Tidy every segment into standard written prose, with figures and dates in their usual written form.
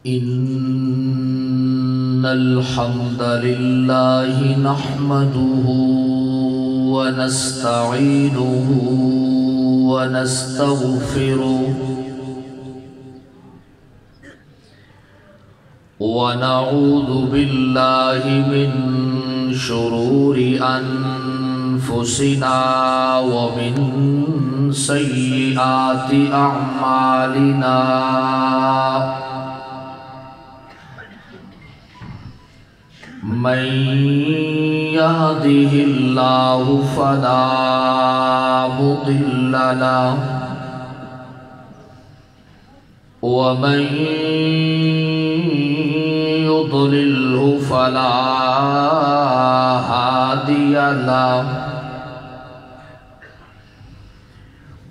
إن الحمد لله نحمده ونستعينه ونستغفره ونعوذ بالله من شرور أنفسنا ومن سيئات أعمالنا من يهده الله فلا مضل له ومن يضلله فلا هادي له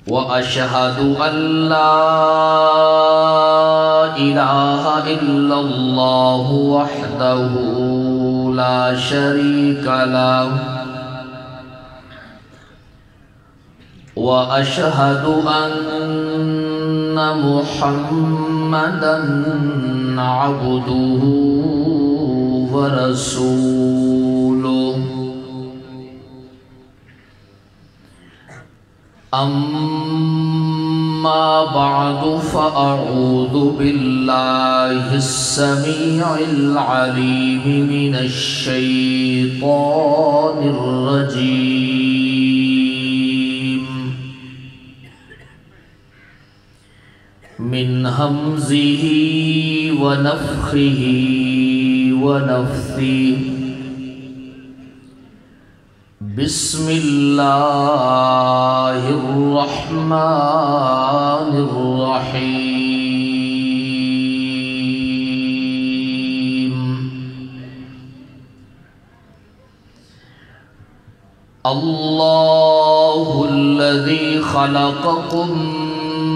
وأشهد أن لا إله إلا الله وحده لا شريك له وأشهد أن محمدًا عبده ورسوله أما بعد فأعوذ بالله السميع العليم من الشيطان الرجيم من همزه ونفخه ونفثه بسم الله الرحمن الرحيم الله الذي خلقكم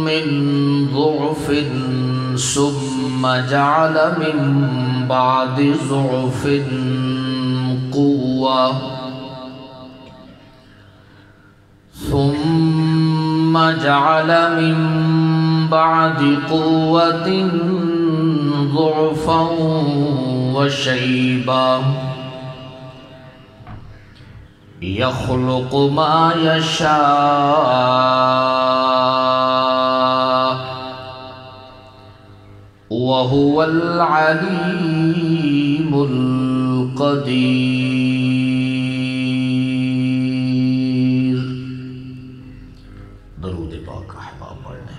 من ضعف ثم جعل من بعد ضعف قوة ثم جعل من بعد قوة ضعفا وشيبا يخلق ما يشاء وهو العليم القدير. درود پاک احباب پڑھنے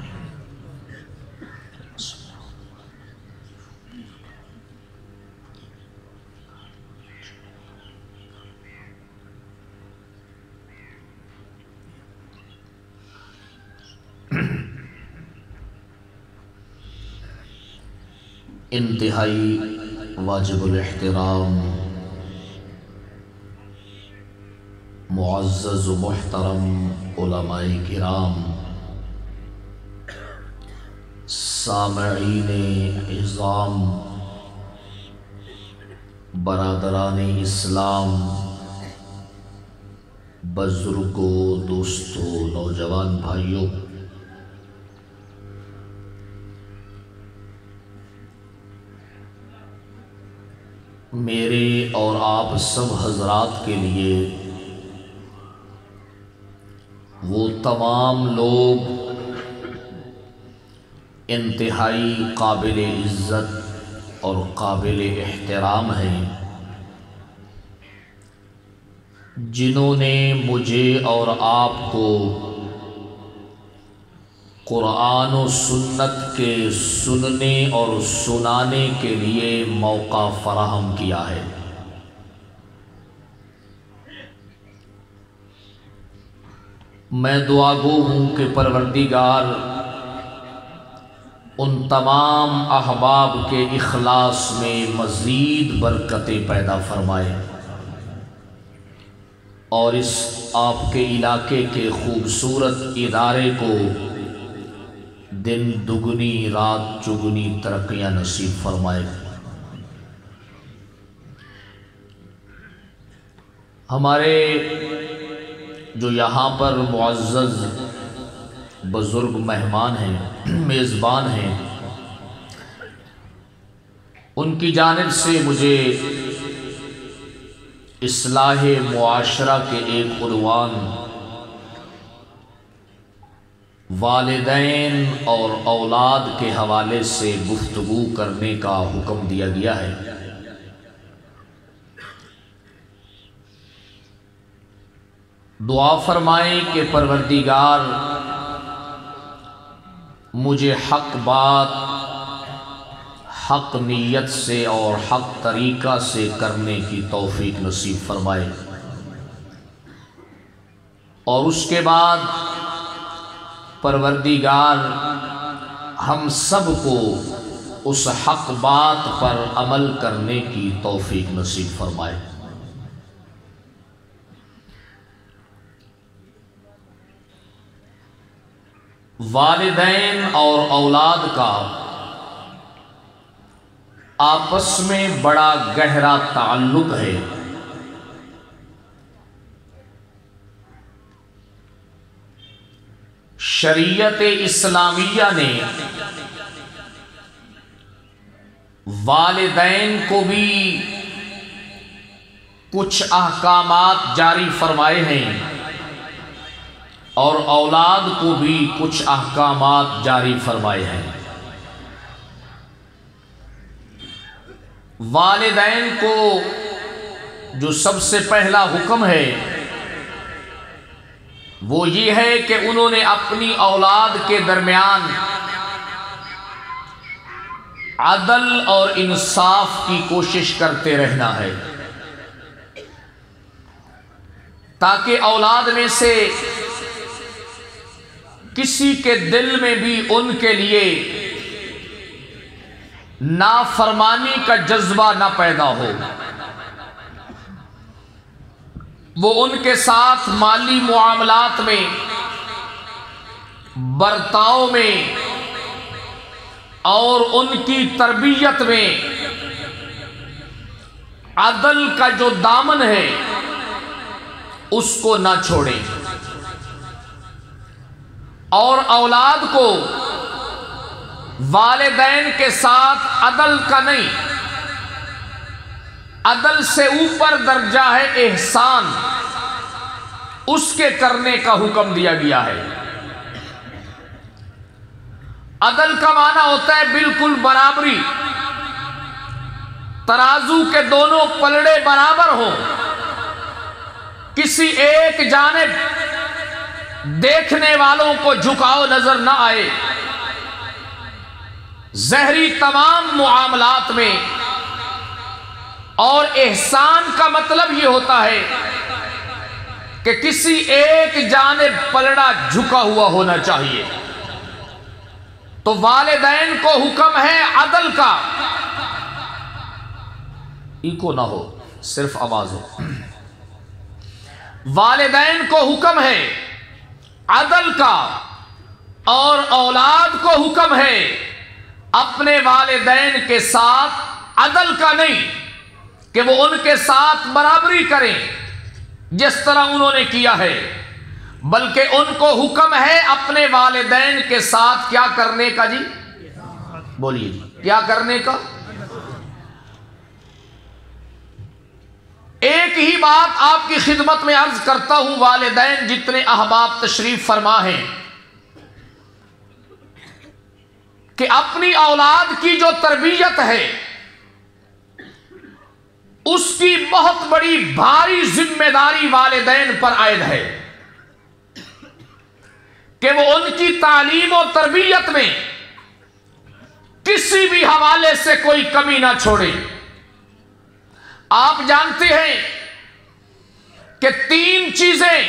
انتہائی واجب الاحترام معزز و محترم علماء کرام، سامعین عظام، برادران اسلام، بزرگوں، دوستوں، نوجوان بھائیوں، میرے اور آپ سب حضرات کے لیے وہ تمام لوگ انتہائی قابل عزت اور قابل احترام ہیں جنہوں نے مجھے اور آپ کو قرآن و سنت کے سننے اور سنانے کے لیے موقع فراہم کیا ہے۔ میں دعا گو ہوں کہ پروردگار ان تمام احباب کے اخلاص میں مزید برکتیں پیدا فرمائے اور اس آپ کے علاقے کے خوبصورت ادارے کو دن دگنی رات چگنی ترقیاں نصیب فرمائے۔ ہمارے جو یہاں پر معزز بزرگ مہمان ہیں، میزبان ہیں، ان کی جانب سے مجھے اصلاح معاشرہ کے ایک عنوان والدین اور اولاد کے حوالے سے گفتگو کرنے کا حکم دیا گیا ہے۔ دعا فرمائیں کہ پروردگار مجھے حق بات حق نیت سے اور حق طریقہ سے کرنے کی توفیق نصیب فرمائے، اور اس کے بعد پروردگار ہم سب کو اس حق بات پر عمل کرنے کی توفیق نصیب فرمائے۔ والدین اور اولاد کا آپس میں بڑا گہرا تعلق ہے۔ شریعت اسلامیہ نے والدین کو بھی کچھ احکامات جاری فرمائے ہیں اور اولاد کو بھی کچھ احکامات جاری فرمائے ہیں۔ والدین کو جو سب سے پہلا حکم ہے وہ یہ ہے کہ انہوں نے اپنی اولاد کے درمیان عدل اور انصاف کی کوشش کرتے رہنا ہے، تاکہ اولاد میں سے کسی کے دل میں بھی ان کے لیے نافرمانی کا جذبہ نہ پیدا ہو۔ وہ ان کے ساتھ مالی معاملات میں، برتاؤ میں اور ان کی تربیت میں عدل کا جو دامن ہے اس کو نہ چھوڑیں، اور اولاد کو والدین کے ساتھ عدل کا نہیں، عدل سے اوپر درجہ ہے احسان، اس کے کرنے کا حکم دیا گیا ہے۔ عدل کا معنی ہوتا ہے بالکل برابری، ترازو کے دونوں پلڑے برابر ہوں، کسی ایک جانب دیکھنے والوں کو جھکاؤ نظر نہ آئے۔ ظاہری تمام معاملات میں، اور احسان کا مطلب یہ ہوتا ہے کہ کسی ایک جانب پلڑا جھکا ہوا ہونا چاہیے۔ تو والدین کو حکم ہے عدل کا، ایکو نہ ہو، صرف آواز ہو۔ والدین کو حکم ہے عدل کا، اور اولاد کو حکم ہے اپنے والدین کے ساتھ عدل کا نہیں کہ وہ ان کے ساتھ برابری کریں جس طرح انہوں نے کیا ہے، بلکہ ان کو حکم ہے اپنے والدین کے ساتھ کیا کرنے کا؟ جی بولیے جی، کیا کرنے کا؟ ایک ہی بات آپ کی خدمت میں عرض کرتا ہوں، والدین جتنے احباب تشریف فرما ہیں، کہ اپنی اولاد کی جو تربیت ہے اس کی بہت بڑی بھاری ذمہ داری والدین پر عائد ہے کہ وہ ان کی تعلیم و تربیت میں کسی بھی حوالے سے کوئی کمی نہ چھوڑے۔ آپ جانتے ہیں کہ 3 چیزیں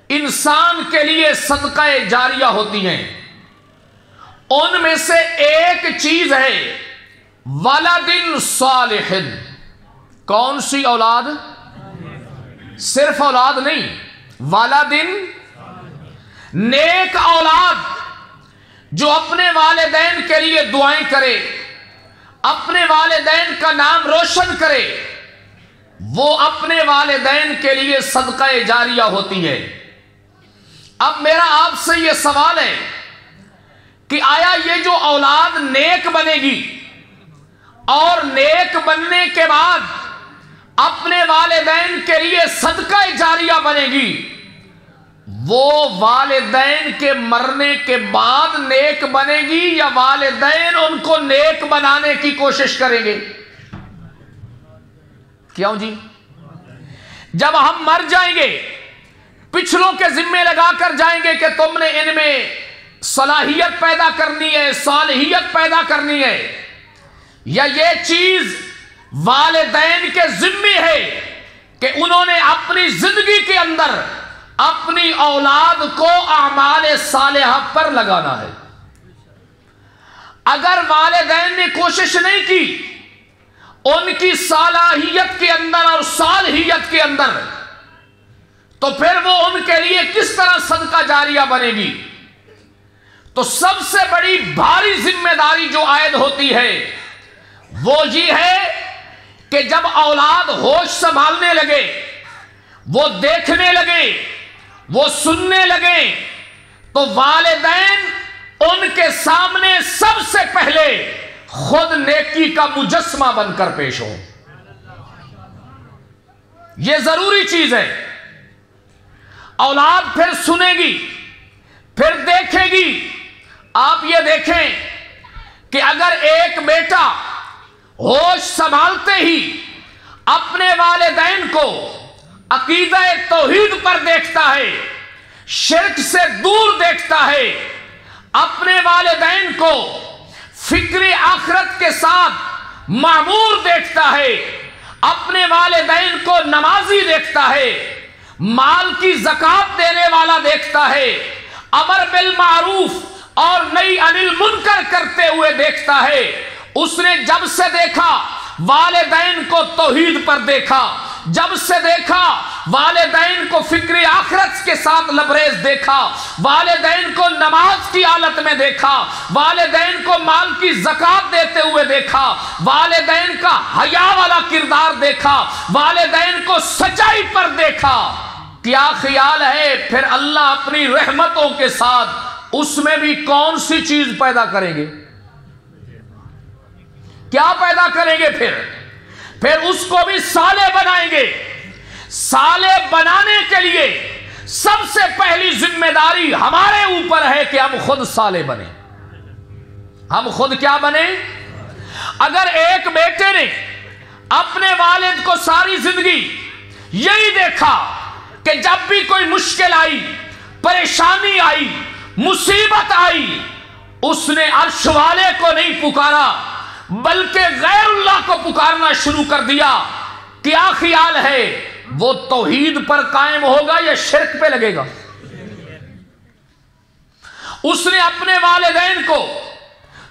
انسان کے لیے صدقہ جاریہ ہوتی ہیں، ان میں سے ایک چیز ہے ولد صالح۔ کون سی اولاد؟ صرف اولاد نہیں، ولد نیک اولاد جو اپنے والدین کے لیے دعائیں کرے، اپنے والدین کا نام روشن کرے، وہ اپنے والدین کے لیے صدقہ جاریہ ہوتی ہے۔ اب میرا آپ سے یہ سوال ہے کہ آیا یہ جو اولاد نیک بنے گی، اور نیک بننے کے بعد اپنے والدین کے لیے صدقہ جاریہ بنے گی، وہ والدین کے مرنے کے بعد نیک بنے گی یا والدین ان کو نیک بنانے کی کوشش کریں گے؟ کیوں جی؟ جب ہم مر جائیں گے پچھلوں کے ذمے لگا کر جائیں گے کہ تم نے ان میں صلاحیت پیدا کرنی ہے، صالحیت پیدا کرنی ہے، یا یہ چیز والدین کے ذمے ہے کہ انہوں نے اپنی زندگی کے اندر اپنی اولاد کو اعمال صالحہ پر لگانا ہے۔ اگر والدین نے کوشش نہیں کی ان کی صلاحیت کے اندر اور صالحیت کے اندر، تو پھر وہ ان کے لیے کس طرح صدقہ جاریہ بنے گی؟ تو سب سے بڑی بھاری ذمہ داری جو عائد ہوتی ہے وہ یہ ہے کہ جب اولاد ہوش سنبھالنے لگے، وہ دیکھنے لگے، وہ سننے لگے، تو والدین ان کے سامنے سب سے پہلے خود نیکی کا مجسمہ بن کر پیش ہو۔ یہ ضروری چیز ہے۔ اولاد پھر سنے گی، پھر دیکھے گی۔ آپ یہ دیکھیں کہ اگر ایک بیٹا ہوش سنبھالتے ہی اپنے والدین کو عقیدہ توحید پر دیکھتا ہے، شرک سے دور دیکھتا ہے، اپنے والدین کو فکر آخرت کے ساتھ معمور دیکھتا ہے، اپنے والدین کو نمازی دیکھتا ہے، مال کی زکات دینے والا دیکھتا ہے، امر بالمعروف اور نہی عن المنکر کرتے ہوئے دیکھتا ہے، اس نے جب سے دیکھا والدین کو توحید پر دیکھا، جب سے دیکھا والدین کو فکر آخرت کے ساتھ لبریز دیکھا، والدین کو نماز کی حالت میں دیکھا، والدین کو مال کی زکات دیتے ہوئے دیکھا، والدین کا حیا والا کردار دیکھا، والدین کو سچائی پر دیکھا، کیا خیال ہے پھر اللہ اپنی رحمتوں کے ساتھ اس میں بھی کون سی چیز پیدا کریں گے؟ کیا پیدا کریں گے؟ پھر اس کو بھی صالح بنائیں گے۔ صالح بنانے کے لیے سب سے پہلی ذمہ داری ہمارے اوپر ہے کہ ہم خود صالح بنیں۔ ہم خود کیا بنیں؟ اگر ایک بیٹے نے اپنے والد کو ساری زندگی یہی دیکھا کہ جب بھی کوئی مشکل آئی، پریشانی آئی، مصیبت آئی، اس نے عرش والے کو نہیں پکارا بلکہ غیر اللہ کو پکارنا شروع کر دیا، کیا خیال ہے وہ توحید پر قائم ہوگا یا شرک پہ لگے گا؟ اس نے اپنے والدین کو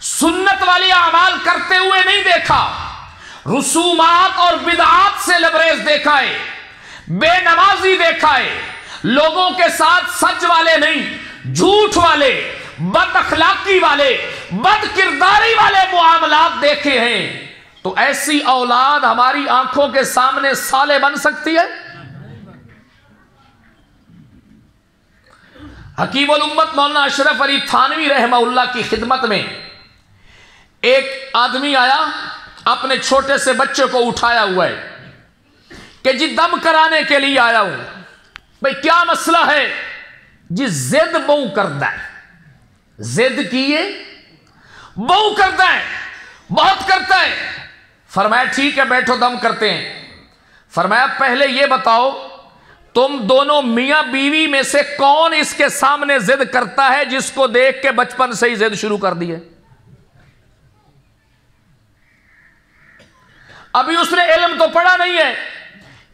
سنت والے اعمال کرتے ہوئے نہیں دیکھا، رسومات اور بدعات سے لبریز دیکھا ہے، بے نمازی دیکھا ہے، لوگوں کے ساتھ سچ والے نہیں، جھوٹ والے، بد اخلاقی والے، بد کرداری والے معاملات دیکھے ہیں، تو ایسی اولاد ہماری آنکھوں کے سامنے صالح بن سکتی ہے؟ حکیم الامت مولانا اشرف علی تھانوی رحمہ اللہ کی خدمت میں ایک آدمی آیا، اپنے چھوٹے سے بچے کو اٹھایا ہوا ہے کہ جی دم کرانے کے لیے آیا ہوں۔ بھئی کیا مسئلہ ہے؟ جی زد بہو کرتا ہے، زد کیے بہو کرتا ہے، بہت کرتا ہے۔ فرمایا ٹھیک ہے بیٹھو دم کرتے ہیں۔ فرمایا پہلے یہ بتاؤ تم دونوں میاں بیوی میں سے کون اس کے سامنے زد کرتا ہے جس کو دیکھ کے بچپن سے ہی زد شروع کر دی ہے؟ ابھی اس نے علم تو پڑھا نہیں ہے،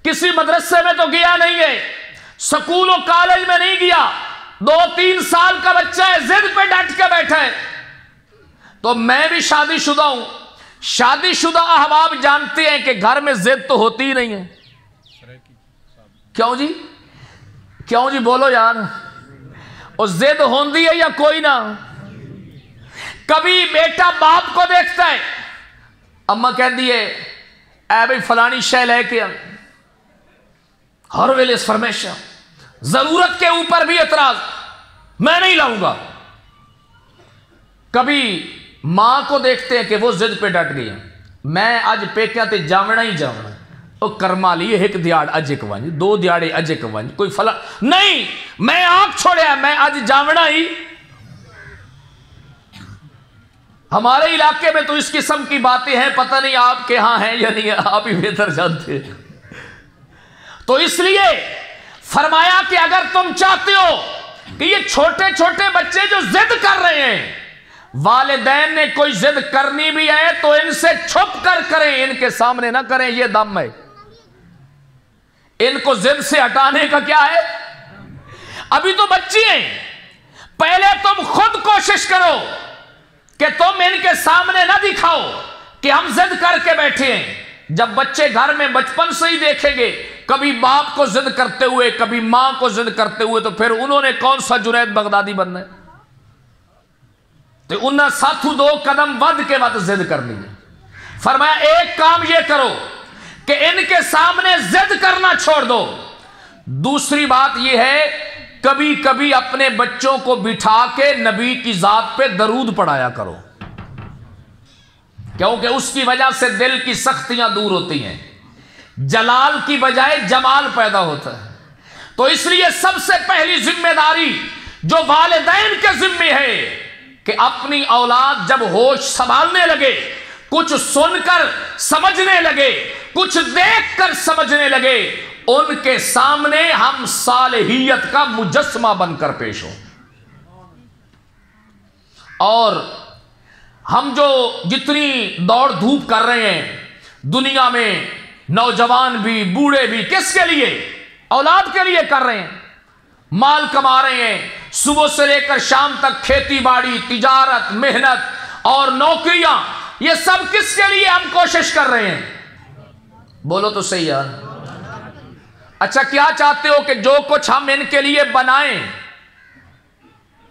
کسی مدرسے میں تو گیا نہیں ہے، سکول و کالج میں نہیں گیا، 2-3 سال کا بچہ ہے، زد پہ ڈٹ کے بیٹھا ہے۔ تو میں بھی شادی شدہ ہوں، شادی شدہ احباب جانتے ہیں کہ گھر میں زد تو ہوتی ہی نہیں ہے۔ کیوں جی؟ کیوں جی بولو یار، اور زد ہوندی ہے یا کوئی نہ؟ کبھی بیٹا باپ کو دیکھتا ہے، اماں کہندی ہے اے بھئی فلانی شے لے کے ہر ویلے اس فرمیشہ، ضرورت کے اوپر بھی اعتراض، میں نہیں لاؤں گا۔ کبھی ماں کو دیکھتے ہیں کہ وہ ضد پہ ڈٹ گئی ہیں، میں اج پیکیا تے جاونا ہی جاونا، او کرما لی ایک دیاڑ اج ایک ونج، دو دیاڑے اج ایک ونج، کوئی فلا نہیں، میں آنکھ چھوڑیا میں اج جاونا ہی۔ ہمارے علاقے میں تو اس قسم کی باتیں ہیں، پتہ نہیں آپ کے ہاں ہیں یا نہیں، آپ ہی بہتر جانتے ہیں۔ تو اس لیے فرمایا کہ اگر تم چاہتے ہو کہ یہ چھوٹے چھوٹے بچے جو ضد کر رہے ہیں، والدین نے کوئی ضد کرنی بھی ہے تو ان سے چھپ کر کریں، ان کے سامنے نہ کریں، یہ دم ہے۔ ان کو ضد سے ہٹانے کا کیا ہے؟ ابھی تو بچی ہیں، پہلے تم خود کوشش کرو کہ تم ان کے سامنے نہ دکھاؤ کہ ہم ضد کر کے بیٹھے ہیں۔ جب بچے گھر میں بچپن سے ہی دیکھیں گے کبھی باپ کو ضد کرتے ہوئے، کبھی ماں کو ضد کرتے ہوئے، تو پھر انہوں نے کون سا جنید بغدادی بننا ہے؟ تو انہاں ساتھو دو قدم ود کے ود ضد کرنی ہے۔ فرمایا ایک کام یہ کرو کہ ان کے سامنے ضد کرنا چھوڑ دو۔ دوسری بات یہ ہے کبھی کبھی اپنے بچوں کو بٹھا کے نبی کی ذات پہ درود پڑھایا کرو، کیونکہ اس کی وجہ سے دل کی سختیاں دور ہوتی ہیں، جلال کی بجائے جمال پیدا ہوتا ہے۔ تو اس لیے سب سے پہلی ذمہ داری جو والدین کے ذمہ ہے کہ اپنی اولاد جب ہوش سنبھالنے لگے، کچھ سن کر سمجھنے لگے، کچھ دیکھ کر سمجھنے لگے، ان کے سامنے ہم صالحیت کا مجسمہ بن کر پیش ہوں۔ اور ہم جو جتنی دوڑ دھوپ کر رہے ہیں دنیا میں، نوجوان بھی بوڑھے بھی، کس کے لیے؟ اولاد کے لیے کر رہے ہیں، مال کما رہے ہیں، صبح سے لے کر شام تک کھیتی باڑی، تجارت، محنت اور نوکریاں، یہ سب کس کے لیے ہم کوشش کر رہے ہیں؟ بولو تو صحیح یار۔ اچھا کیا چاہتے ہو کہ جو کچھ ہم ان کے لیے بنائیں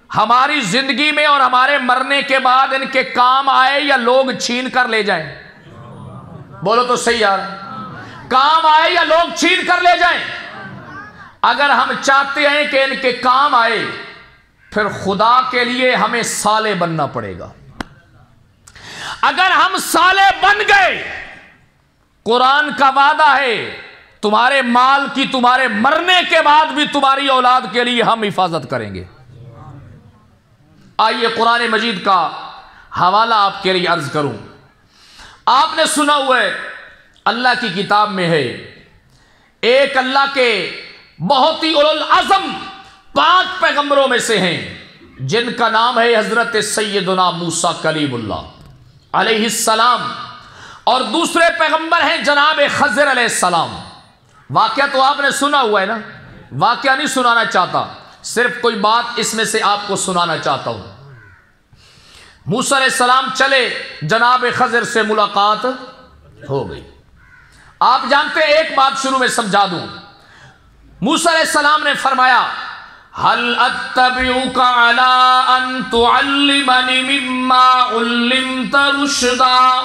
ہماری زندگی میں اور ہمارے مرنے کے بعد ان کے کام آئے یا لوگ چھین کر لے جائیں؟ بولو تو صحیح یار۔ کام آئے یا لوگ چھین کر لے جائیں؟ اگر ہم چاہتے ہیں کہ ان کے کام آئے پھر خدا کے لیے ہمیں صالح بننا پڑے گا۔ اگر ہم صالح بن گئے، قرآن کا وعدہ ہے تمہارے مال کی تمہارے مرنے کے بعد بھی تمہاری اولاد کے لیے ہم حفاظت کریں گے۔ آئیے قرآن مجید کا حوالہ آپ کے لیے عرض کروں۔ آپ نے سنا ہوا ہے اللہ کی کتاب میں ہے ایک اللہ کے بہت ہی اولو العزم 5 پیغمبروں میں سے ہیں جن کا نام ہے حضرت سیدنا موسیٰ کلیم اللہ علیہ السلام، اور دوسرے پیغمبر ہیں جناب خضر علیہ السلام۔ واقعہ تو آپ نے سنا ہوا ہے نا، واقعہ نہیں سنانا چاہتا، صرف کوئی بات اس میں سے آپ کو سنانا چاہتا ہوں۔ موسیٰ علیہ السلام چلے، جناب خضر سے ملاقات ہو گئی۔ آپ جانتے ہیں، ایک بات شروع میں سمجھا دوں۔ موسیٰ علیہ السلام نے فرمایا هل اتبعك على ان تعلمني مما علمت رشدا،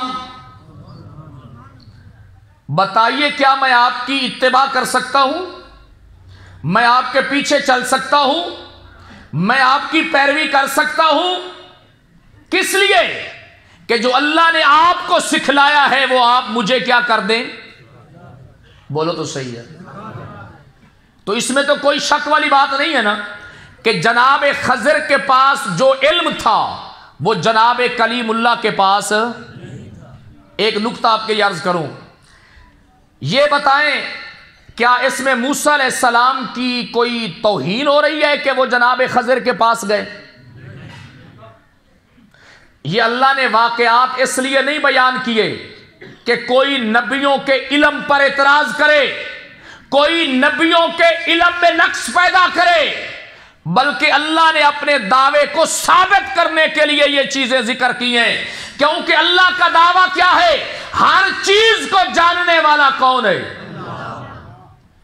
بتائیے کیا میں آپ کی اتباع کر سکتا ہوں؟ میں آپ کے پیچھے چل سکتا ہوں؟ میں آپ کی پیروی کر سکتا ہوں؟ کس لیے کہ جو اللہ نے آپ کو سکھلایا ہے وہ آپ مجھے کیا کر دیں؟ بولو تو صحیح ہے۔ تو اس میں تو کوئی شک والی بات نہیں ہے نا کہ جناب خضر کے پاس جو علم تھا وہ جناب کلیم اللہ کے پاس۔ ایک نکتہ آپ کے لیے عرض کروں، یہ بتائیں کیا اس میں موسیٰ علیہ السلام کی کوئی توہین ہو رہی ہے کہ وہ جناب خضر کے پاس گئے؟ یہ اللہ نے واقعات اس لیے نہیں بیان کیے کہ کوئی نبیوں کے علم پر اعتراض کرے، کوئی نبیوں کے علم میں نقص پیدا کرے، بلکہ اللہ نے اپنے دعوے کو ثابت کرنے کے لیے یہ چیزیں ذکر کی ہیں، کیونکہ اللہ کا دعویٰ کیا ہے؟ ہر چیز کو جاننے والا کون ہے؟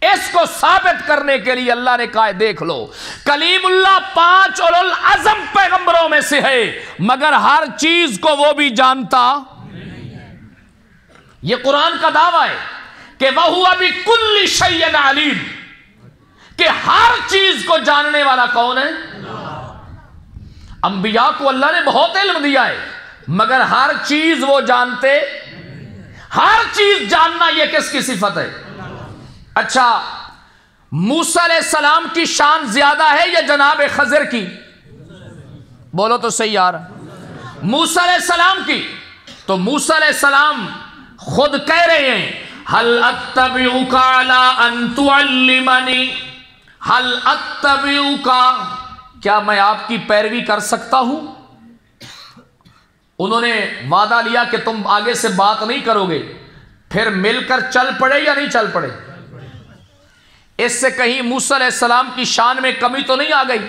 اس کو ثابت کرنے کے لیے اللہ نے کہا دیکھ لو کلیم اللہ 5 اولو العزم پیغمبروں میں سے ہے، مگر ہر چیز کو وہ بھی جانتا۔ یہ قرآن کا دعویٰ ہے کہ وَهُوَ بِكُلِّ شَيْءٍ عَلِيمٌ، کہ ہر چیز کو جاننے والا کون ہے؟ انبیاء کو اللہ نے بہت علم دیا ہے مگر ہر چیز وہ جانتے۔ ہر چیز جاننا یہ کس کی صفت ہے؟ اچھا، موسیٰ علیہ السلام کی شان زیادہ ہے یا جناب خضر کی؟ بولو تو صحیح یار۔ موسیٰ علیہ السلام کی تو موسیٰ علیہ السلام خود کہہ رہے ہیں هل اتبعک علی ان تعلمنی، هل اتبعک، کیا میں آپ کی پیروی کر سکتا ہوں؟ انہوں نے وعدہ لیا کہ تم آگے سے بات نہیں کرو گے، پھر مل کر چل پڑے یا نہیں چل پڑے؟ اس سے کہیں موسیٰ علیہ السلام کی شان میں کمی تو نہیں آ گئی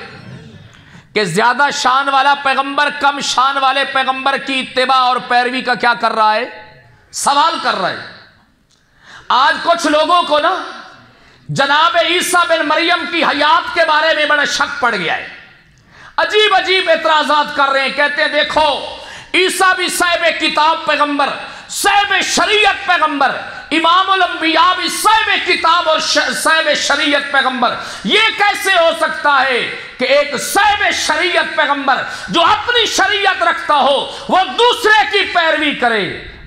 کہ زیادہ شان والا پیغمبر کم شان والے پیغمبر کی اتباع اور پیروی کا کیا کر رہا ہے؟ سوال کر رہا ہے۔ آج کچھ لوگوں کو نا جناب عیسیٰ بن مریم کی حیات کے بارے میں بڑا شک پڑ گیا ہے، عجیب عجیب اعتراضات کر رہے ہیں، کہتے ہیں دیکھو عیسیٰ بھی صاحب کتاب پیغمبر، صاحب شریعت پیغمبر، امام الانبیاء بھی صاحب کتاب اور صاحب شریعت پیغمبر، یہ کیسے ہو سکتا ہے کہ ایک صاحب شریعت پیغمبر جو اپنی شریعت رکھتا ہو وہ دوسرے کی پیروی کرے؟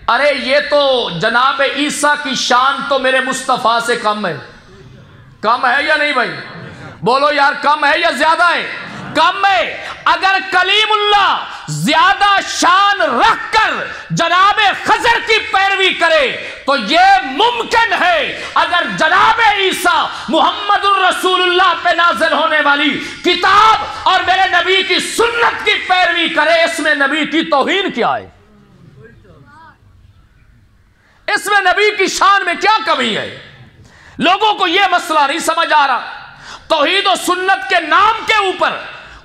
ارے یہ تو جناب عیسیٰ کی شان تو میرے مصطفیٰ سے کم ہے۔ کم ہے یا نہیں بھائی؟ بولو یار، کم ہے یا زیادہ ہے؟ کم ہے۔ اگر کلیم اللہ زیادہ شان رکھ کر جناب خضر کی پیروی کرے تو یہ ممکن ہے، اگر جناب عیسیٰ محمد الرسول اللہ پہ نازل ہونے والی کتاب اور میرے نبی کی سنت کی پیروی کرے، اس میں نبی کی توہین کیا ہے؟ اس میں نبی کی شان میں کیا کمی ہے؟ لوگوں کو یہ مسئلہ نہیں سمجھ آ رہا۔ توحید و سنت کے نام کے اوپر،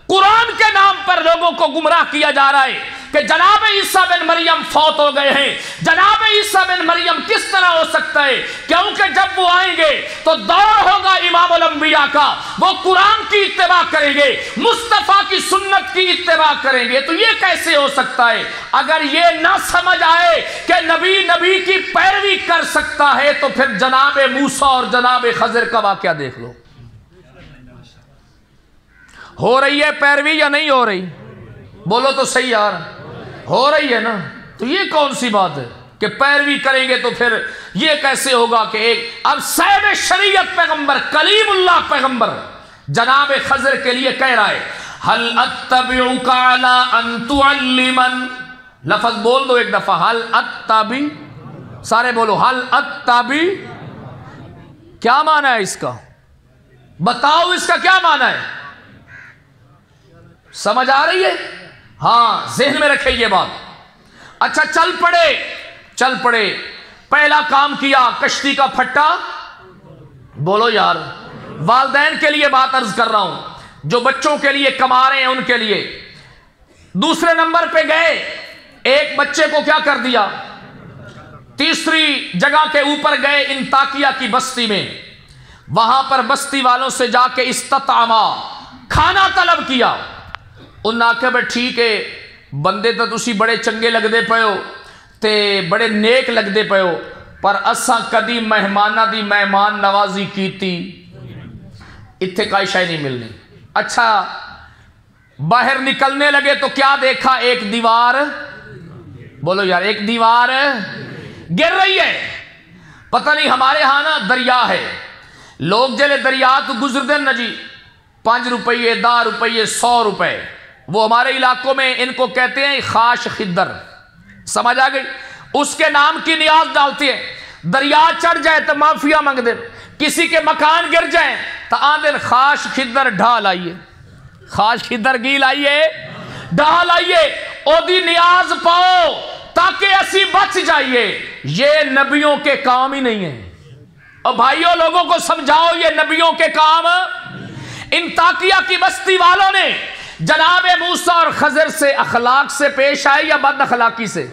قرآن کے نام پر لوگوں کو گمراہ کیا جا رہا ہے کہ جناب عیسیٰ بن مریم فوت ہو گئے ہیں۔ جناب عیسیٰ بن مریم کس طرح ہو سکتا ہے؟ کیونکہ جب وہ آئیں گے تو دور ہوگا امام الانبیاء کا، وہ قرآن کی اتباع کریں گے، مصطفیٰ کی سنت کی اتباع کریں گے، تو یہ کیسے ہو سکتا ہے؟ اگر یہ نہ سمجھ آئے کہ نبی کی پیروی کر سکتا ہے تو پھر جناب موسیٰ اور جناب خضر کا واقعہ دیکھ لو۔ ہو رہی ہے پیروی یا نہیں ہو رہی؟ بولو تو صحیح یار، ہو رہی ہے نا؟ تو یہ کون سی بات ہے کہ پیروی کریں گے تو پھر یہ کیسے ہوگا کہ ایک اب صاحب شریعت پیغمبر، کلیم اللہ پیغمبر جناب خضر کے لیے کہہ رہا ہے حل اتبعک علی ان تعلمن، لفظ بول دو ایک دفعہ، حل اتبی، سارے بولو حل اتبی، کیا معنی ہے اس کا؟ بتاؤ اس کا کیا معنی ہے؟ سمجھ آ رہی ہے؟ ہاں ذہن میں رکھیں یہ بات۔ اچھا چل پڑے، پہلا کام کیا کشتی کا پھٹا، بولو یار، والدین کے لیے بات عرض کر رہا ہوں، جو بچوں کے لیے کما رہے ہیں ان کے لیے۔ دوسرے نمبر پہ گئے، ایک بچے کو کیا کر دیا؟ تیسری جگہ کے اوپر گئے انطاکیہ کی بستی میں، وہاں پر بستی والوں سے جا کے استطعما، کھانا طلب کیا۔ انہوں نے آکھا بھئی ٹھیک ہے، بندے تو تسی بڑے چنگے لگ دے پئے ہو تے بڑے نیک لگ دے پئے ہو، پر اساں کدی مہمانہ دی مہمان نوازی کیتی اتھے کائی شائی نہیں ملنی۔ اچھا باہر نکلنے لگے تو کیا دیکھا؟ ایک دیوار، بولو یار، ایک دیوار گر رہی ہے۔ پتہ نہیں ہمارے ہاں نا دریا ہے، لوگ جلے دریا تو گزر دیں نا جی، 5 روپے 10 روپے 100 روپے، وہ ہمارے علاقوں میں ان کو کہتے ہیں خاش خدر، سمجھ آ گئی؟ اس کے نام کی نیاز ڈالتی ہے، دریا چڑھ جائے تو معافیا مانگ دے، کسی کے مکان گر جائیں تو آدھے خاش خدر ڈھا لائیے، خاش خدر گی لائیے، ڈھا لائیے، او دی نیاز پاؤ تاکہ اسی بچ جائیے۔ یہ نبیوں کے کام ہی نہیں ہے۔ اور بھائیوں لوگوں کو سمجھاؤ یہ نبیوں کے کام۔ انطاکیہ کی بستی والوں نے جناب موسیٰ اور خضر سے اخلاق سے پیش آئے یا بد اخلاقی سے؟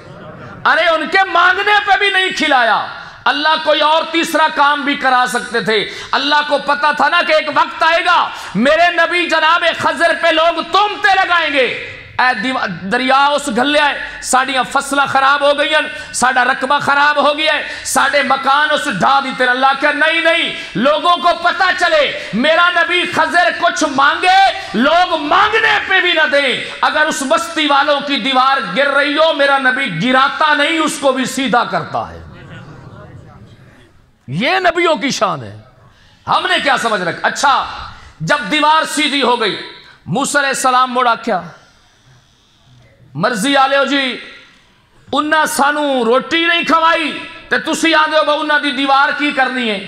ارے ان کے مانگنے پہ بھی نہیں کھلایا۔ اللہ کوئی اور تیسرا کام بھی کرا سکتے تھے۔ اللہ کو پتا تھا نا کہ ایک وقت آئے گا میرے نبی جناب خضر پہ لوگ تہمتیں لگائیں گے، اے دریا اس گھلے آئے، ساڑیاں فصلہ خراب ہو گئی ہیں، ساڑا رقبہ خراب ہو گیا ہے، ساڑے مکان اس ڈھا دیتے ہیں۔ اللہ کہا نہیں، لوگوں کو پتا چلے میرا نبی خضر کچھ مانگے لوگ مانگنے پہ بھی نہ دیں، اگر اس بستی والوں کی دیوار گر رہی ہو میرا نبی گراتا نہیں، اس کو بھی سیدھا کرتا ہے۔ یہ نبیوں کی شان ہے. ہم نے کیا سمجھ رکھا؟ اچھا جب دیوار سیدھی ہو گئی موسیٰ علیہ السلام موڑا کیا مرضی آلے ہو جی انہاں سانو روٹی نہیں کھوائی تے تسی آدھے ہو با انہاں دی دیوار کی کرنی ہے.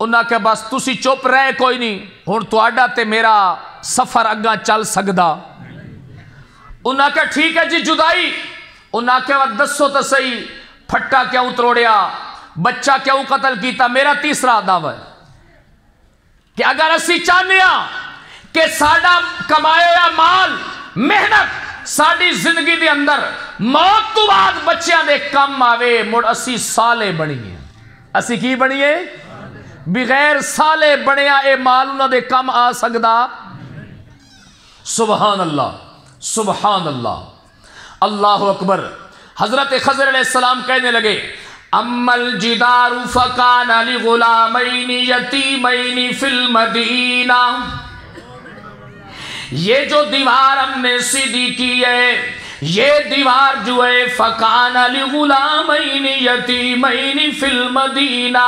انہاں کہ بس تسی چپ رہے کوئی نہیں ہن تہاڈا تے میرا سفر اگاں چل سکدا. انہاں کہ ٹھیک ہے جی جدائی. انہاں کہ دسو تو صحیح پھٹا کیوں تروڑیا بچہ کیوں قتل کیتا. میرا تیسرا دعویٰ ہے کہ اگر اسی چاہنے کہ ساڈا کمایا مال محنت ساڈی زندگی دے اندر موت تو بعد بچیاں دے کم آوے مڑ اسی سالے بنیے. اسی کی بنیے؟ بغیر سالے بنیا اے مال انہاں دے کم آ سکدا. سبحان اللہ سبحان اللہ اللہ اکبر. حضرت خضر علیہ السلام کہنے لگے اما الجدار فکان لغلامین یتیمین فی المدینہ. یہ جو دیوار ہم نے سیدھی کی ہے یہ دیوار جو ہے فکان لغلامین یتیمین فی المدینہ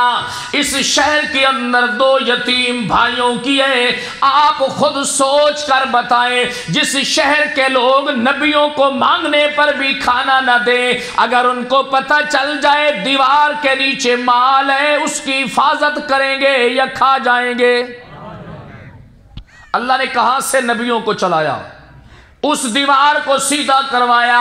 اس شہر کے اندر 2 یتیم بھائیوں کی ہے. آپ خود سوچ کر بتائیں جس شہر کے لوگ نبیوں کو مانگنے پر بھی کھانا نہ دیں اگر ان کو پتہ چل جائے دیوار کے نیچے مال ہے اس کی حفاظت کریں گے یا کھا جائیں گے؟ اللہ نے کہاں سے نبیوں کو چلایا اس دیوار کو سیدھا کروایا.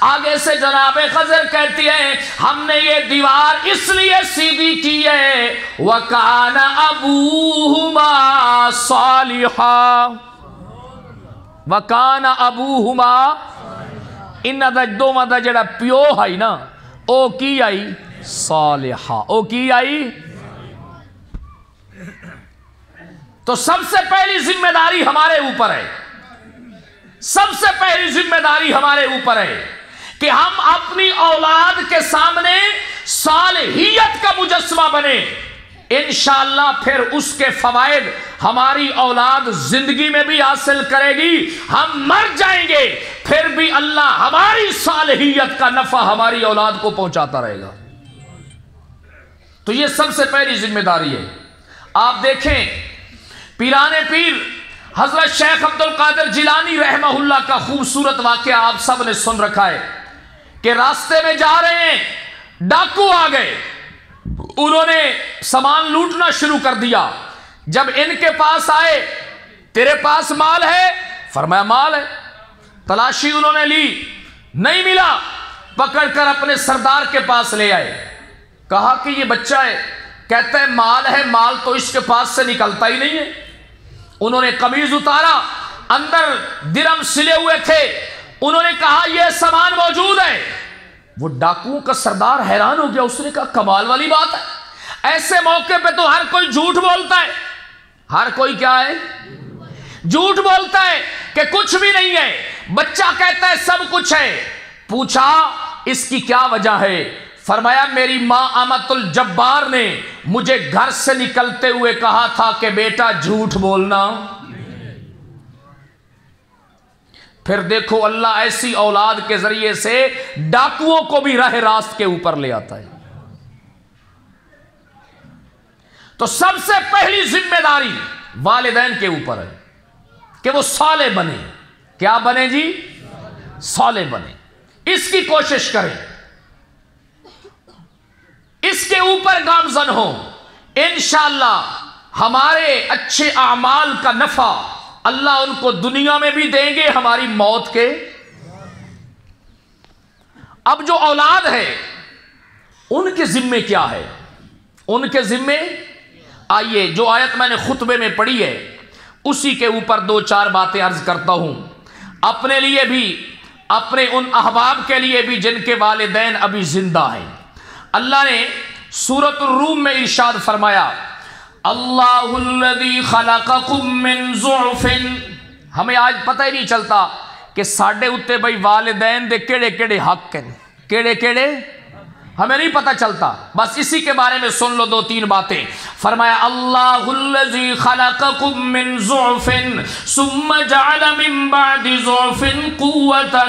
آگے سے جناب خضر کہتی ہے ہم نے یہ دیوار اس لیے سیدھی کی ہے وَكَانَ أَبُوهُمَا صَالِحًا. وَكَانَ أَبُوهُمَا انہاں دا دوواں دا جڑا پیو ہے نا او کی آئی صالحہ. او کی آئی؟ تو سب سے پہلی ذمہ داری ہمارے اوپر ہے. سب سے پہلی ذمہ داری ہمارے اوپر ہے کہ ہم اپنی اولاد کے سامنے صالحیت کا مجسمہ بنے. انشاءاللہ پھر اس کے فوائد ہماری اولاد زندگی میں بھی حاصل کرے گی. ہم مر جائیں گے پھر بھی اللہ ہماری صالحیت کا نفع ہماری اولاد کو پہنچاتا رہے گا. تو یہ سب سے پہلی ذمہ داری ہے. آپ دیکھیں پیران پیر حضرت شیخ عبد القادر جیلانی رحمہ اللہ کا خوبصورت واقعہ آپ سب نے سن رکھا ہے کہ راستے میں جا رہے ہیں ڈاکو آ گئے. انہوں نے سامان لوٹنا شروع کر دیا. جب ان کے پاس آئے تیرے پاس مال ہے؟ فرمایا مال ہے. تلاشی انہوں نے لی نہیں ملا. پکڑ کر اپنے سردار کے پاس لے آئے. کہا کہ یہ بچہ ہے. کہتا ہے مال ہے. مال تو اس کے پاس سے نکلتا ہی نہیں ہے. انہوں نے قمیض اتارا اندر درم سلے ہوئے تھے. انہوں نے کہا یہ سامان موجود ہے. وہ ڈاکوؤں کا سردار حیران ہو گیا. اس نے کہا کمال والی بات ہے. ایسے موقع پہ تو ہر کوئی جھوٹ بولتا ہے. ہر کوئی کیا ہے؟ جھوٹ بولتا ہے کہ کچھ بھی نہیں ہے. بچہ کہتا ہے سب کچھ ہے. پوچھا اس کی کیا وجہ ہے؟ فرمایا میری ماں امت الجبار نے مجھے گھر سے نکلتے ہوئے کہا تھا کہ بیٹا جھوٹ بولنا. پھر دیکھو اللہ ایسی اولاد کے ذریعے سے ڈاکوؤں کو بھی راہ راست کے اوپر لے آتا ہے. تو سب سے پہلی ذمہ داری والدین کے اوپر ہے کہ وہ صالح بنے. کیا بنے جی؟ صالح بنے. اس کی کوشش کریں. اس کے اوپر گامزن ہو. انشاءاللہ ہمارے اچھے اعمال کا نفع اللہ ان کو دنیا میں بھی دیں گے ہماری موت کے. اب جو اولاد ہے ان کے ذمے کیا ہے؟ ان کے ذمے آئیے جو آیت میں نے خطبے میں پڑھی ہے اسی کے اوپر 2-4 باتیں عرض کرتا ہوں. اپنے لیے بھی اپنے ان احباب کے لیے بھی جن کے والدین ابھی زندہ ہیں. اللہ نے سورۃ الروم میں ارشاد فرمایا اللہ الذی خلقکم من ضعف. ہمیں آج پتہ ہی نہیں چلتا کہ ساڈے اتے بھائی والدین دے کیڑے کیڑے حق ہیں. کیڑے کیڑے ہمیں نہیں پتہ چلتا. بس اسی کے بارے میں سن لو 2-3 باتیں. فرمایا اللہ الذی خلقکم من ضعف ثم جعل من بعد ضعف قوة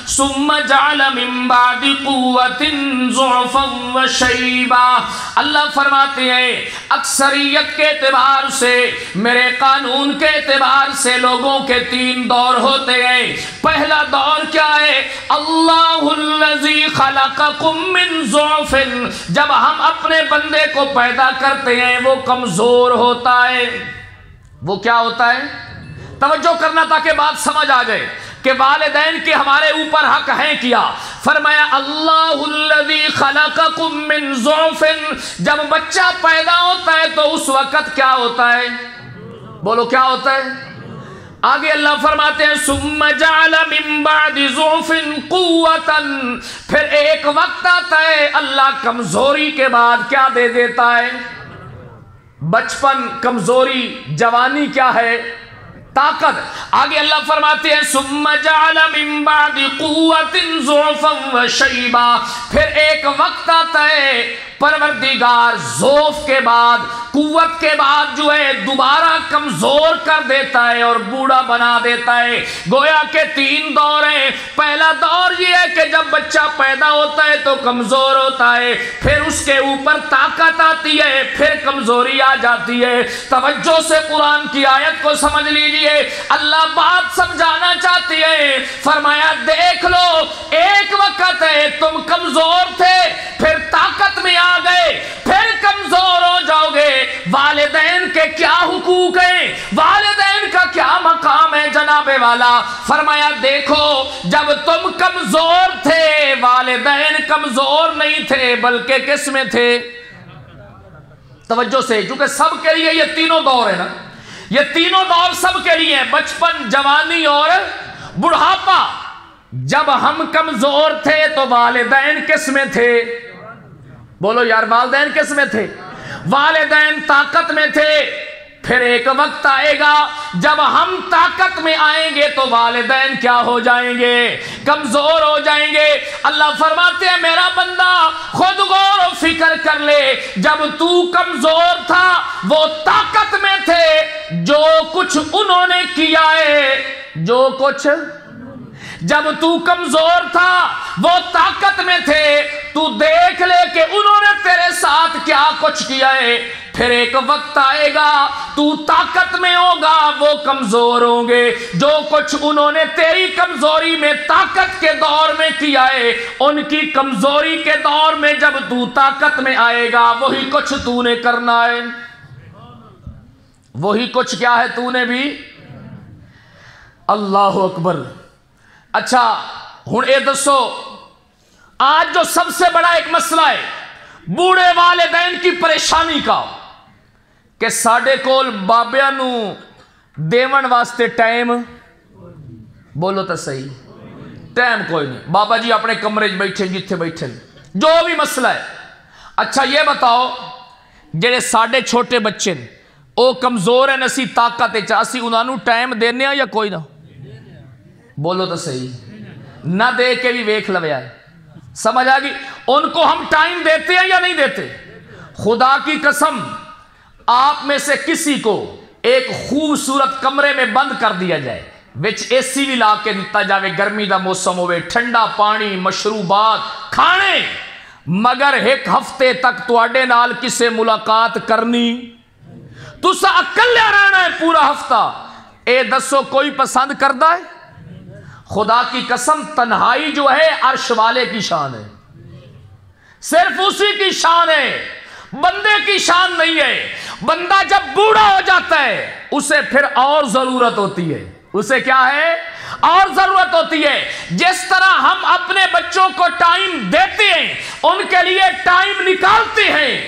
ثم جعل من بعد قوة ضعفا وشیبا۔ اللہ فرماتے ہیں اکثریت کے اعتبار سے، میرے قانون کے اعتبار سے لوگوں کے 3 دور ہوتے ہیں۔ پہلا دور کیا ہے؟ اللہ الذی خلقکم من ضعف، جب ہم اپنے بندے کو پیدا کرتے ہیں وہ کمزور ہوتا ہے۔ وہ کیا ہوتا ہے؟ توجہ کرنا تاکہ بات سمجھ آ جائے کہ والدین کے ہمارے اوپر حق ہیں کیا۔ فرمایا اللہ الذی خلقکم من ضعف، جب بچہ پیدا ہوتا ہے تو اس وقت کیا ہوتا ہے؟ بولو کیا ہوتا ہے؟ آگے اللہ فرماتے ہیں ثم جعل من بعد ضعف قوة، پھر ایک وقت آتا ہے اللہ کمزوری کے بعد کیا دے دیتا ہے؟ بچپن، کمزوری، جوانی کیا ہے؟ طاقت۔ آگے اللہ فرماتے ہیں ثم جعل من بعد قوة ضعفا وشیبا، پھر ایک وقت آتا ہے پروردگار ضعف کے بعد، قوت کے بعد جو ہے دوبارہ کمزور کر دیتا ہے اور بوڑھا بنا دیتا ہے۔ گویا کہ 3 دور ہیں۔ پہلا دور یہ ہے کہ جب بچہ پیدا ہوتا ہے تو کمزور ہوتا ہے، پھر اس کے اوپر طاقت آتی ہے، پھر کمزوری آ جاتی ہے۔ توجہ سے قرآن کی آیت کو سمجھ لیجئے، اللہ بات سمجھانا چاہتی ہے۔ فرمایا دیکھ لو، ایک وقت ہے تم کمزور تھے، پھر طاقت میں آ گئے، پھر کمزور ہو جاؤ گے۔ والدین کے کیا حقوق ہیں، والدین کا کیا مقام ہے جناب والا؟ فرمایا دیکھو، جب تم کمزور تھے والدین کمزور نہیں تھے بلکہ کس میں تھے؟ توجہ سے، کیونکہ سب کے لیے یہ 3 دور ہے نا، یہ 3 دور سب کے لیے، بچپن، جوانی اور بڑھاپا۔ جب ہم کمزور تھے تو والدین کس میں تھے؟ بولو یار، والدین کس میں تھے؟ والدین طاقت میں تھے۔ پھر ایک وقت آئے گا جب ہم طاقت میں آئیں گے تو والدین کیا ہو جائیں گے؟ کمزور ہو جائیں گے۔ اللہ فرماتے ہیں میرا بندہ خود غور و فکر کر لے، جب تو کمزور تھا وہ طاقت میں تھے، جو کچھ انہوں نے کیا ہے، جو کچھ، جب تو کمزور تھا وہ طاقت میں تھے، تو دیکھ لے کہ انہوں نے تیرے ساتھ کیا کچھ کیا ہے۔ پھر ایک وقت آئے گا تو طاقت میں ہوگا، وہ کمزور ہوں گے، جو کچھ انہوں نے تیری کمزوری میں طاقت کے دور میں کیا ہے، ان کی کمزوری کے دور میں جب تو طاقت میں آئے گا وہی کچھ تو نے کرنا ہے، وہی کچھ کیا ہے تو نے بھی۔ اللہ اکبر۔ اچھا ہن اے دسو، آج جو سب سے بڑا ایک مسئلہ ہے بوڑھے والدین کی پریشانی کا، کہ ساڈے کول بابیاں نو دیون واسطے ٹائم، بولو تو صحیح، ٹائم کوئی نہیں، بابا جی اپنے کمرے بیٹھے جتھے بیٹھے، جو بھی مسئلہ ہے۔ اچھا یہ بتاؤ، جڑے ساڈے چھوٹے بچے او کمزور ہیں، اسی طاقت اسی انہاں نو ٹائم دینے یا کوئی نہ؟ بولو تو صحیح، نہ دے کے بھی ویکھ لویا ہے، سمجھ آ گئی؟ ان کو ہم ٹائم دیتے ہیں یا نہیں دیتے؟ خدا کی قسم، آپ میں سے کسی کو ایک خوبصورت کمرے میں بند کر دیا جائے، وچ اے سی بھی لا کے دیتا جاوے، گرمی دا موسم ہوئے، ٹھنڈا پانی، مشروبات، کھانے، مگر ایک ہفتے تک تواڈے نال کسے ملاقات کرنی، تسا اکلے رہنا ہے پورا ہفتہ، اے دسو کوئی پسند کردہ ہے؟ خدا کی قسم تنہائی جو ہے عرش والے کی شان ہے، صرف اسی کی شان ہے، بندے کی شان نہیں ہے۔ بندہ جب بوڑھا ہو جاتا ہے اسے پھر اور ضرورت ہوتی ہے، اسے کیا ہے؟ اور ضرورت ہوتی ہے۔ جس طرح ہم اپنے بچوں کو ٹائم دیتے ہیں، ان کے لیے ٹائم نکالتے ہیں،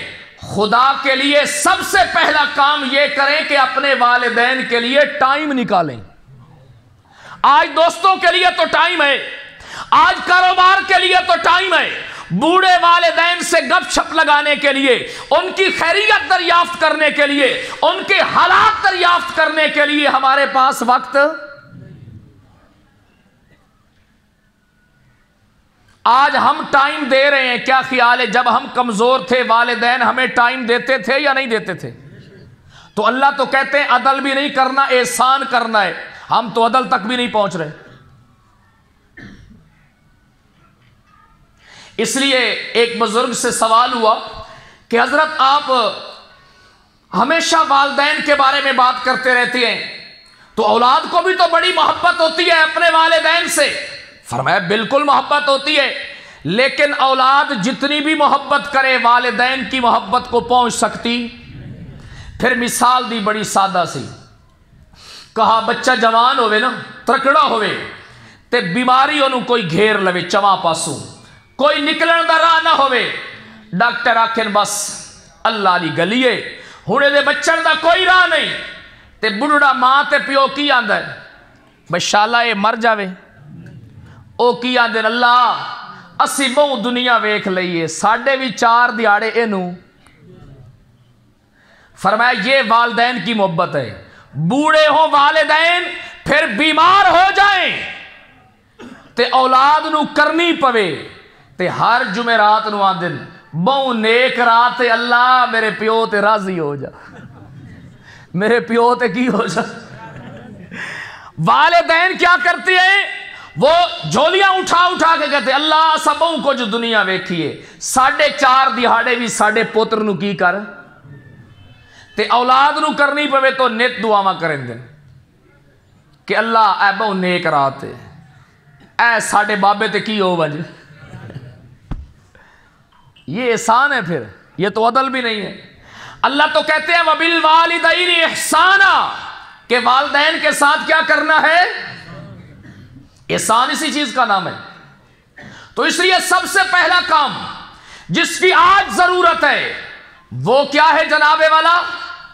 خدا کے لیے سب سے پہلا کام یہ کریں کہ اپنے والدین کے لیے ٹائم نکالیں۔ آج دوستوں کے لیے تو ٹائم ہے، آج کاروبار کے لیے تو ٹائم ہے، بوڑھے والدین سے گپ شپ لگانے کے لیے، ان کی خیریت دریافت کرنے کے لیے، ان کے حالات دریافت کرنے کے لیے ہمارے پاس وقت۔ آج ہم ٹائم دے رہے ہیں، کیا خیال ہے جب ہم کمزور تھے والدین ہمیں ٹائم دیتے تھے یا نہیں دیتے تھے؟ تو اللہ تو کہتے ہیں عدل بھی نہیں کرنا، احسان کرنا ہے، ہم تو عدل تک بھی نہیں پہنچ رہے۔ اس لیے ایک بزرگ سے سوال ہوا کہ حضرت آپ ہمیشہ والدین کے بارے میں بات کرتے رہتی ہیں، تو اولاد کو بھی تو بڑی محبت ہوتی ہے اپنے والدین سے۔ فرمایا بالکل محبت ہوتی ہے، لیکن اولاد جتنی بھی محبت کرے والدین کی محبت کو پہنچ سکتی۔ پھر مثال دی بڑی سادہ سی، کہا بچہ جوان ہوئے نا، ترکڑا ہوئے تے بیماری انہوں کوئی گھیر لوے چواں پاسوں، کوئی نکلن دا راہ نہ ہوئے، ڈاکٹر آکھن بس اللہ علی گلیے ہونے دے بچن دا کوئی راہ نہیں، تے بڑھڑا ماں تے پیو کی آندہ ہے بشالہ اے مر جاوے، او کی آندے اللہ اسی بہو دنیا ویکھ لئیے ساڑھے بھی 4 دیاڑے انہوں۔ فرمایا یہ والدین کی محبت ہے، بوڑھے ہوں والدین پھر بیمار ہو جائیں تے اولاد نو کرنی پوے تے ہر جمعرات نو آندن بہو نیک رات اللہ میرے پیو تے راضی ہو جا، میرے پیو تے کی ہو جا۔ والدین کیا کرتی ہیں؟ وہ جھولیاں اٹھا اٹھا کے کہتے اللہ سبوں کو جو دنیا ویکھیے 4.5 دہاڑے بھی ساڑھے پوتر نو کی کر تے اولاد نو کرنی پوے تو نیت دعاواں کریں دیں کہ اللہ اے بہو نیک رات اے ساڑھے بابے تے کی ہو بج۔ یہ احسان ہے، پھر یہ تو عدل بھی نہیں ہے۔ اللہ تو کہتے ہیں وَبِالْوَالِدَيْنِ احسانا، کہ والدین کے ساتھ کیا کرنا ہے؟ احسان اسی چیز کا نام ہے۔ تو اس لیے سب سے پہلا کام جس کی آج ضرورت ہے وہ کیا ہے جناب والا؟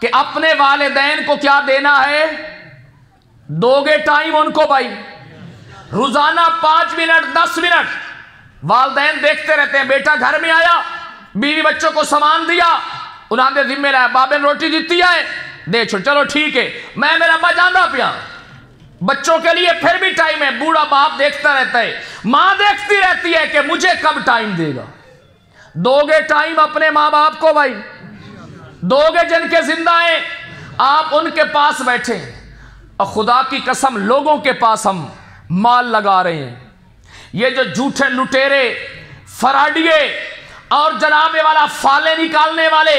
کہ اپنے والدین کو کیا دینا ہے؟ دو گے ٹائم ان کو بھائی، روزانہ 5 منٹ 10 منٹ۔ والدین دیکھتے رہتے ہیں بیٹا گھر میں آیا، بیوی بچوں کو سامان دیا، انہاں دے ذمہ لایا بابے نے روٹی دیتی ہے دے چھوڑ چلو ٹھیک ہے میں میرا ابا جاندہ پیا۔ بچوں کے لیے پھر بھی ٹائم ہے، بوڑھا باپ دیکھتا رہتا ہے، ماں دیکھتی رہتی ہے کہ مجھے کب ٹائم دے گا۔ دو گے ٹائم اپنے ماں باپ کو بھائی، دو گے جن کے زندہ ہیں، آپ ان کے پاس بیٹھے۔ اور خدا کی قسم لوگوں کے پاس ہم مال لگا رہے ہیں، یہ جو جھوٹے لٹیرے فراڈیے اور جناب والا فالے نکالنے والے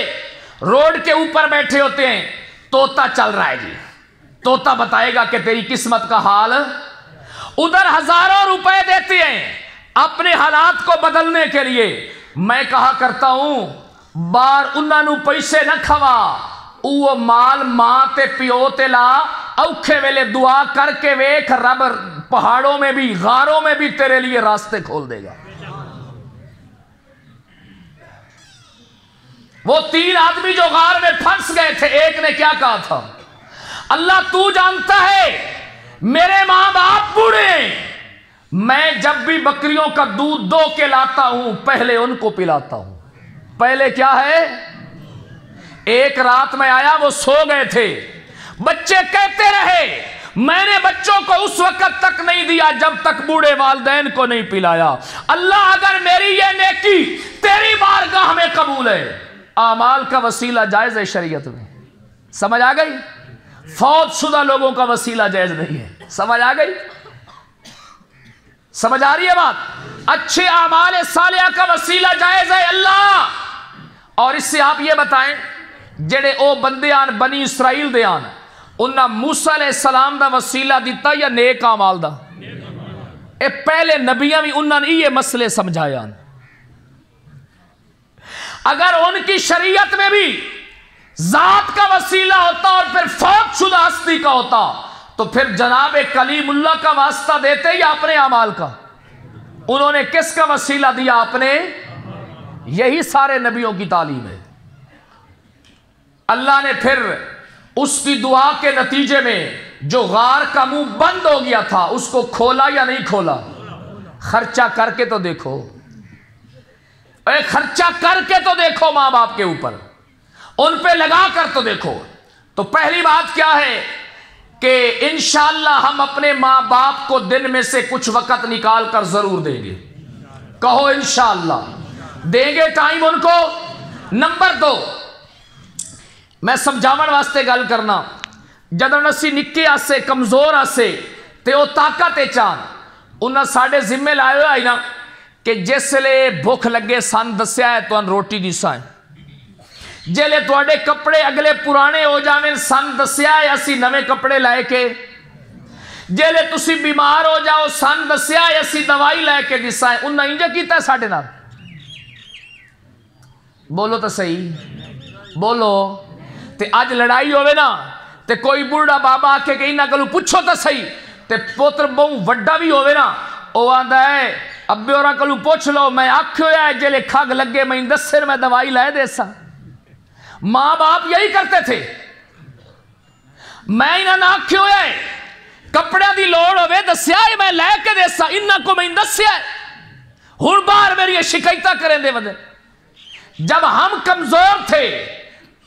روڈ کے اوپر بیٹھے ہوتے ہیں، توتا چل رہا ہے جی، توتا بتائے گا کہ تیری قسمت کا حال، ادھر ہزاروں روپے دیتے ہیں اپنے حالات کو بدلنے کے لیے۔ میں کہا کرتا ہوں بار انہاں نو پیسے نہ کھوا، وہ مال ماں تے پیو تے لا، اوکھے ویلے دعا کر کے ویکھ رب پہاڑوں میں بھی غاروں میں بھی تیرے لیے راستے کھول دے گا۔ وہ 3 آدمی جو غار میں پھنس گئے تھے، ایک نے کیا کہا تھا؟ اللہ تو جانتا ہے میرے ماں باپ بوڑھے ہیں، میں جب بھی بکریوں کا دودھ دو کے لاتا ہوں پہلے ان کو پلاتا ہوں۔ پہلے کیا ہے؟ ایک رات میں آیا وہ سو گئے تھے، بچے کہتے رہے میں نے بچوں کو اس وقت تک نہیں دیا جب تک بوڑھے والدین کو نہیں پلایا۔ اللہ اگر میری یہ نیکی تیری بارگاہ میں قبول ہے، اعمال کا وسیلہ جائز ہے شریعت میں، سمجھ آ گئی؟ فوت شدہ لوگوں کا وسیلہ جائز نہیں ہے، سمجھ آ گئی؟ سمجھ آ رہی ہے بات؟ اچھے اعمال صالحہ کا وسیلہ جائز ہے اللہ۔ اور اس سے آپ یہ بتائیں جڑے او بندے آن بنی اسرائیل دے آن، انہاں موسیٰ علیہ السلام دا وسیلہ دیتا یا نیک اعمال دا؟ اے پہلے نبیاں بھی انہاں نے یہ مسئلے سمجھایا۔ اگر ان کی شریعت میں بھی ذات کا وسیلہ ہوتا اور پھر فوت شدہ ہستی کا ہوتا تو پھر جناب کلیم اللہ کا واسطہ دیتے یا اپنے اعمال کا؟ انہوں نے کس کا وسیلہ دیا؟ اپنے۔ یہی سارے نبیوں کی تعلیم ہے۔ اللہ نے پھر اس کی دعا کے نتیجے میں جو غار کا منہ بند ہو گیا تھا اس کو کھولا یا نہیں کھولا؟ خرچہ کر کے تو دیکھو، خرچہ کر کے تو دیکھو ماں باپ کے اوپر، ان پہ لگا کر تو دیکھو۔ تو پہلی بات کیا ہے کہ انشاءاللہ ہم اپنے ماں باپ کو دن میں سے کچھ وقت نکال کر ضرور دیں گے۔ کہو انشاءاللہ دیں گے ٹائم ان کو۔ نمبر 2 میں سمجھاون واسطے گل کرنا، جدوں اسی نکے آسے کمزور آسے تے او طاقت چان انہاں ساڈے ذمے لائے ہوئے آئی نا کہ جس لے بھوک لگے سان دسیا ہے تو ان روٹی دیسا ہے، جلے تواڈے کپڑے اگلے پرانے ہو جاویں سان دسیا ہے اسی نویں کپڑے لائے کے، جلے تسی بیمار ہو جاؤ سان دسیا ہے اسی دوائی لے کے دیسا ہے، انہاں انجا کیتا ہے ساڈے نال؟ بولو تو صحیح بولو۔ تے اج لڑائی ہوئے نا تے کوئی بوڑھا بابا آکے کہ انہاں کلو پوچھو تو صحیح، تے پوتر بہوں وڈا بھی ہوئے نا او آندا ہے ابے اوراں کلو پوچھ لو میں آکھے ہویا ہے جلے کھگ لگے میں دسر میں دوائی لے دے سا۔ ماں باپ یہی کرتے تھے، میں انہاں نہ آکھے ہویا ہے کپڑے دی لوڑ ہوئے دسیا ہے میں لے کے دے سا، انہاں کو میں دسیا ہے ہن باہر میری یہ شکایتاں کریں دے ودے۔ جب ہم کمزور تھے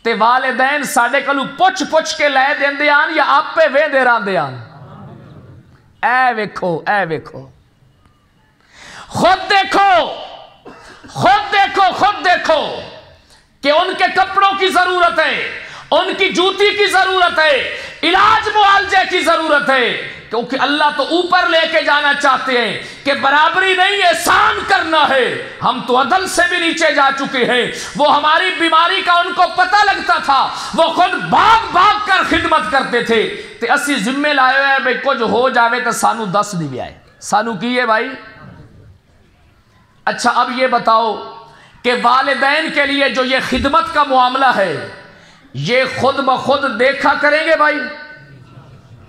تے والدین ساڈے کلو پوچھ پوچھ کے لے دیندے آن یا آپے وے دے راندے آن۔ اے ویکھو اے ویکھو خود دیکھو خود دیکھو خود دیکھو کہ ان کے کپڑوں کی ضرورت ہے، ان کی جوتی کی ضرورت ہے، علاج معالجے کی ضرورت ہے، کیونکہ اللہ تو اوپر لے کے جانا چاہتے ہیں کہ برابری نہیں احسان کرنا ہے۔ ہم تو عدل سے بھی نیچے جا چکے ہیں، وہ ہماری بیماری کا ان کو پتہ لگتا تھا، وہ خود بھاگ بھاگ کر خدمت کرتے تھے تے اسی ذمہ لائے ہوئے بھئی کچھ ہو جاوے تو سانو دس نہیں بھی آئے، سانو کی ہے بھائی؟ اچھا اب یہ بتاؤ کہ والدین کے لیے جو یہ خدمت کا معاملہ ہے یہ خود بخود دیکھا کریں گے بھائی؟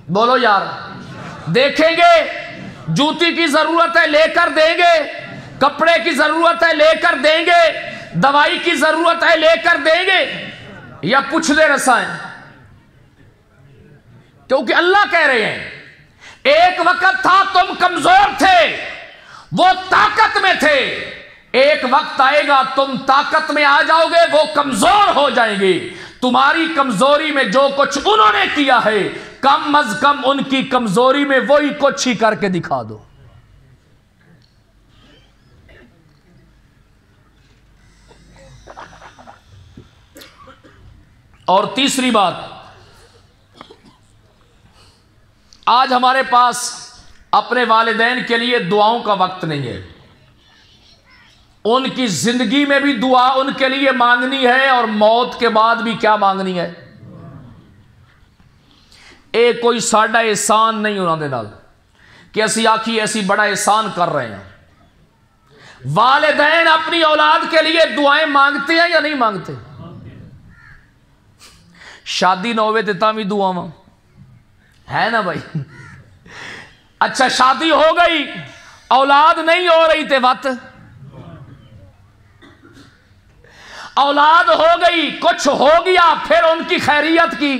بولو یار، دیکھیں گے؟ جوتی کی ضرورت ہے لے کر دیں گے، کپڑے کی ضرورت ہے لے کر دیں گے، دوائی کی ضرورت ہے لے کر دیں گے، یا پوچھ دے رسائیں؟ کیونکہ اللہ کہہ رہے ہیں ایک وقت تھا تم کمزور تھے وہ طاقت میں تھے، ایک وقت آئے گا تم طاقت میں آ جاؤ گے وہ کمزور ہو جائیں گے، تمہاری کمزوری میں جو کچھ انہوں نے کیا ہے کم از کم ان کی کمزوری میں وہی کچھ ہی کر کے دکھا دو۔ اور تیسری بات، آج ہمارے پاس اپنے والدین کے لیے دعاؤں کا وقت نہیں ہے، ان کی زندگی میں بھی دعا ان کے لیے مانگنی ہے اور موت کے بعد بھی کیا مانگنی ہے؟ اے کوئی ساڈا احسان نہیں انہاں دے نال کہ اسی آکھی ایسی بڑا احسان کر رہے ہیں۔ والدین اپنی اولاد کے لیے دعائیں مانگتے ہیں یا نہیں مانگتے؟ شادی نہ ہوئے تے بھی دعاواں ہے نا بھائی؟ اچھا شادی ہو گئی اولاد نہیں ہو رہی تے وقت اولاد ہو گئی کچھ ہو گیا پھر ان کی خیریت کی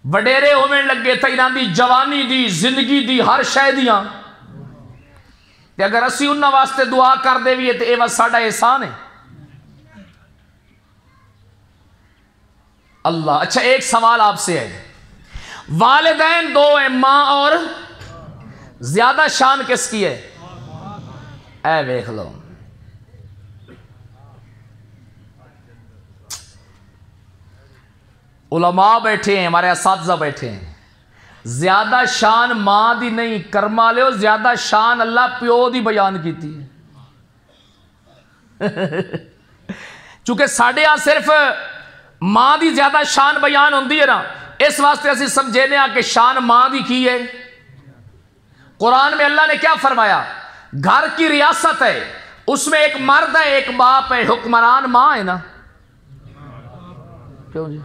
وڈیرے ہونے لگے تے انہاں دی جوانی دی زندگی دی ہر شے دیاں تے اگر اسی انہاں واسطے دعا کر دیویے تے اے ساڈا احسان ہے۔ اللہ اچھا ایک سوال آپ سے ہے، والدین دو ہیں ماں اور زیادہ شان کس کی ہے؟ اے ویکھ لو علماء بیٹھے ہیں ہمارے اساتذہ بیٹھے ہیں، زیادہ شان ماں دی نہیں کرما لے زیادہ شان اللہ پیو دی بیان کی تھی چونکہ ساڑھے ہاں صرف ماں دی زیادہ شان بیان ہوندی ہے نا اس واسطے اسی سمجھینے ہاں کہ شان ماں دی کی ہے۔ قرآن میں اللہ نے کیا فرمایا؟ گھر کی ریاست ہے اس میں ایک مرد ہے ایک باپ ہے حکمران ماں ہے نا، کیوں جی؟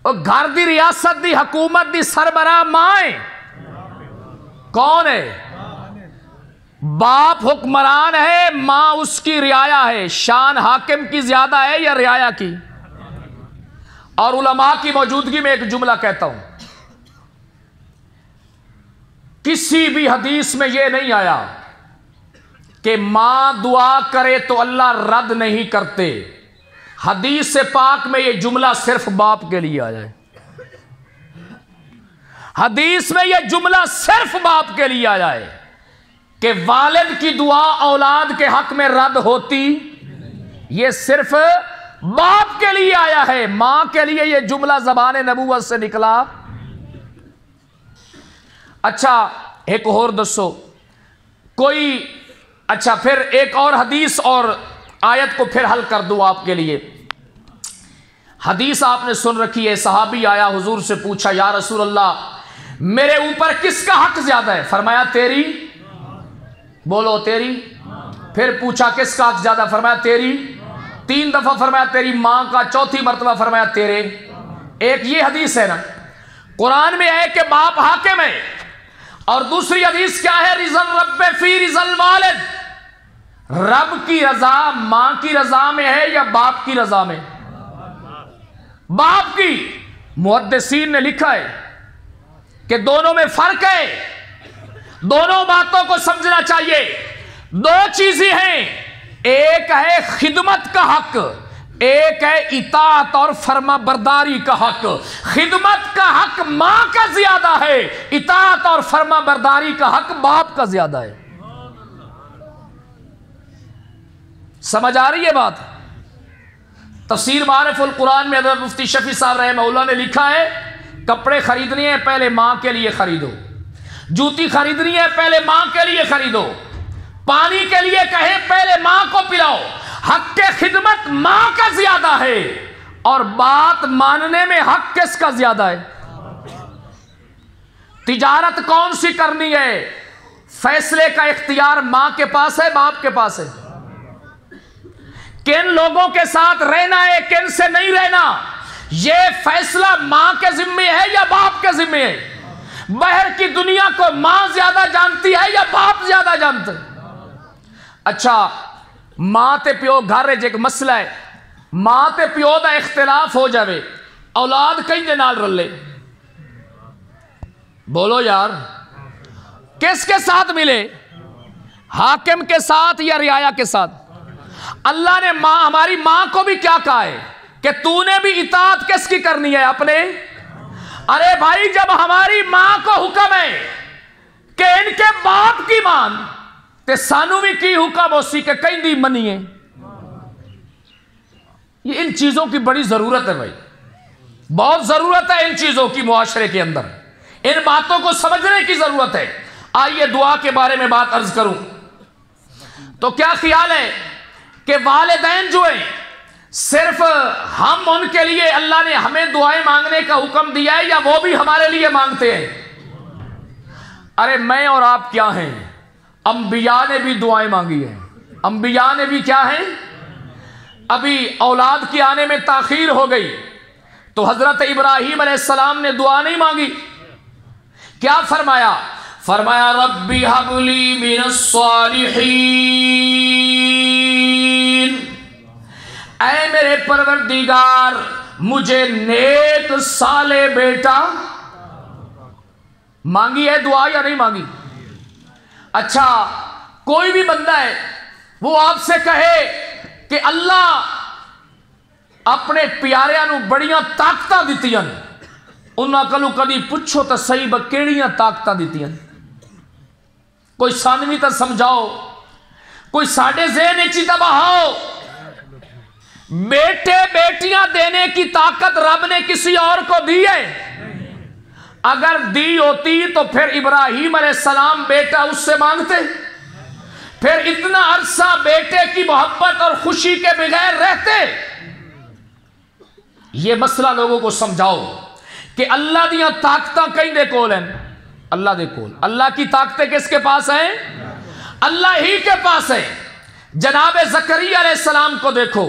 اور گھر دی ریاست دی حکومت دی سربراہ ماں ہے، کون ہے؟ باپ حکمران ہے ماں اس کی رعایا ہے، شان حاکم کی زیادہ ہے یا رعایا کی؟ اور علماء کی موجودگی میں ایک جملہ کہتا ہوں، کسی بھی حدیث میں یہ نہیں آیا کہ ماں دعا کرے تو اللہ رد نہیں کرتے، حدیث پاک میں یہ جملہ صرف باپ کے لیے آیا ہے، حدیث میں یہ جملہ صرف باپ کے لیے آیا ہے کہ والد کی دعا اولاد کے حق میں رد ہوتی، یہ صرف باپ کے لیے آیا ہے، ماں کے لیے یہ جملہ زبان نبوت سے نکلا۔ اچھا ایک اور دسو کوئی، اچھا پھر ایک اور حدیث اور آیت کو پھر حل کر دوں آپ کے لیے۔ حدیث آپ نے سن رکھی ہے، صحابی آیا حضور سے پوچھا یا رسول اللہ میرے اوپر کس کا حق زیادہ ہے؟ فرمایا تیری، بولو تیری۔ پھر پوچھا کس کا حق زیادہ؟ فرمایا تیری۔ 3 دفعہ فرمایا تیری ماں کا، چوتھی مرتبہ فرمایا تیرے۔ ایک یہ حدیث ہے نا قرآن میں ہے کہ باپ حاکم ہے، اور دوسری حدیث کیا ہے؟ رضا الرب فی رضا الوالد، رب کی رضا ماں کی رضا میں ہے یا باپ کی رضا میں؟ باپ کی۔ محدثین نے لکھا ہے کہ دونوں میں فرق ہے، دونوں باتوں کو سمجھنا چاہیے۔ 2 چیزیں ہیں، ایک ہے خدمت کا حق، ایک ہے اطاعت اور فرما برداری کا حق۔ خدمت کا حق ماں کا زیادہ ہے، اطاعت اور فرما برداری کا حق باپ کا زیادہ ہے۔ سمجھ آ رہی ہے بات؟ تفسیر معارف القرآن میں حضرت مفتی شفیع صاحب رحمہ اللہ نے لکھا ہے کپڑے خریدنے ہیں پہلے ماں کے لیے خریدو، جوتی خریدنی ہے پہلے ماں کے لیے خریدو، پانی کے لیے کہیں پہلے ماں کو پلاؤ۔ حق کے خدمت ماں کا زیادہ ہے، اور بات ماننے میں حق کس کا زیادہ ہے؟ تجارت کون سی کرنی ہے، فیصلے کا اختیار ماں کے پاس ہے باپ کے پاس ہے؟ کن لوگوں کے ساتھ رہنا ہے کن سے نہیں رہنا، یہ فیصلہ ماں کے ذمے ہے یا باپ کے ذمے ہے؟ باہر کی دنیا کو ماں زیادہ جانتی ہے یا باپ زیادہ جانتے ہیں؟ اچھا ماں تے پیو گھر ایک مسئلہ ہے، ماں تے پیو دا اختلاف ہو جاوے، اولاد کہیں دے نال رلے، بولو یار کس کے ساتھ ملے؟ حاکم کے ساتھ یا رعایا کے ساتھ؟ اللہ نے ماں ہماری ماں کو بھی کیا کہا ہے کہ تو نے بھی اطاعت کس کی کرنی ہے؟ اپنے۔ ارے بھائی جب ہماری ماں کو حکم ہے کہ ان کے باپ کی مان تے سانو بھی کی حکم اسی کے کہیں دی منیے۔ یہ ان چیزوں کی بڑی ضرورت ہے بھائی، بہت ضرورت ہے ان چیزوں کی معاشرے کے اندر، ان باتوں کو سمجھنے کی ضرورت ہے۔ آئیے دعا کے بارے میں بات عرض کروں تو کیا خیال ہے کہ والدین جو ہیں صرف ہم ان کے لیے اللہ نے ہمیں دعائیں مانگنے کا حکم دیا ہے یا وہ بھی ہمارے لیے مانگتے ہیں؟ ارے میں اور آپ کیا ہیں، انبیاء نے بھی دعائیں مانگی ہیں، انبیاء نے بھی کیا ہیں، ابھی اولاد کی آنے میں تاخیر ہو گئی تو حضرت ابراہیم علیہ السلام نے دعا نہیں مانگی، کیا فرمایا؟ فرمایا ربی ہب لی من الصالحین، اے میرے پروردگار مجھے نیک صالح بیٹا۔ مانگی ہے دعا یا نہیں مانگی؟ اچھا کوئی بھی بندہ ہے وہ آپ سے کہے کہ اللہ اپنے پیاریاں نو بڑیاں طاقتاں دتیاں، انہاں کلو کدی پوچھو تو صحیح بکیڑیاں طاقتاں دتیاں، کوئی سانوی تو سمجھاؤ، کوئی ساڑھے ذہن اچھی تو بہاؤ۔ بیٹے بیٹیاں دینے کی طاقت رب نے کسی اور کو دی ہے؟ اگر دی ہوتی تو پھر ابراہیم علیہ السلام بیٹا اس سے مانگتے؟ پھر اتنا عرصہ بیٹے کی محبت اور خوشی کے بغیر رہتے؟ یہ مسئلہ لوگوں کو سمجھاؤ کہ اللہ دیاں طاقتاں کہیں دے کول ہیں، اللہ دے کول۔ اللہ کی طاقتیں کس کے پاس ہیں؟ اللہ ہی کے پاس ہے۔ جناب زکریا علیہ السلام کو دیکھو،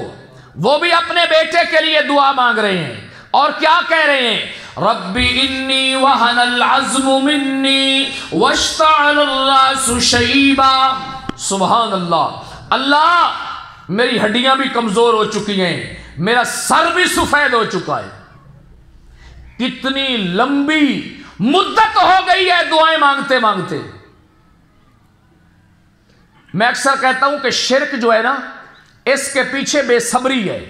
وہ بھی اپنے بیٹے کے لیے دعا مانگ رہے ہیں اور کیا کہہ رہے ہیں؟ ربی انی وہن العظم منی واشتعل الراس شیبا۔ سبحان اللہ، اللہ میری ہڈیاں بھی کمزور ہو چکی ہیں، میرا سر بھی سفید ہو چکا ہے۔ کتنی لمبی مدت ہو گئی ہے دعائیں مانگتے مانگتے۔ میں اکثر کہتا ہوں کہ شرک جو ہے نا اس کے پیچھے بے صبری ہے۔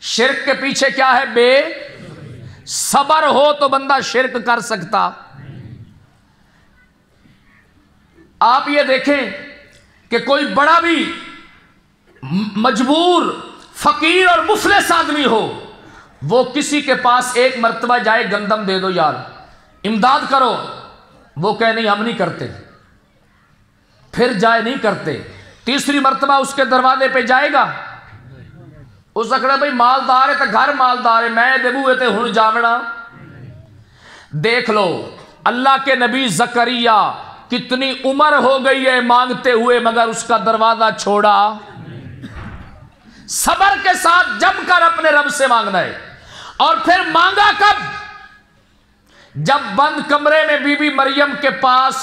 شرک کے پیچھے کیا ہے؟ بے صبر ہو تو بندہ شرک کر سکتا۔ آپ یہ دیکھیں کہ کوئی بڑا بھی مجبور فقیر اور مفلس آدمی ہو، وہ کسی کے پاس ایک مرتبہ جائے گندم دے دو یار امداد کرو، وہ کہے نہیں ہم نہیں کرتے، پھر جائے نہیں کرتے، تیسری مرتبہ اس کے دروازے پہ جائے گا، اس اکڑا بھائی مالدار ہے تو گھر مالدار ہے، میں دے بوئے تے ہن جامنا۔ دیکھ لو اللہ کے نبی زکریا کتنی عمر ہو گئی ہے مانگتے ہوئے، مگر اس کا دروازہ چھوڑا، صبر کے ساتھ جم کر اپنے رب سے مانگنا ہے۔ اور پھر مانگا کب؟ جب بند کمرے میں بی بی مریم کے پاس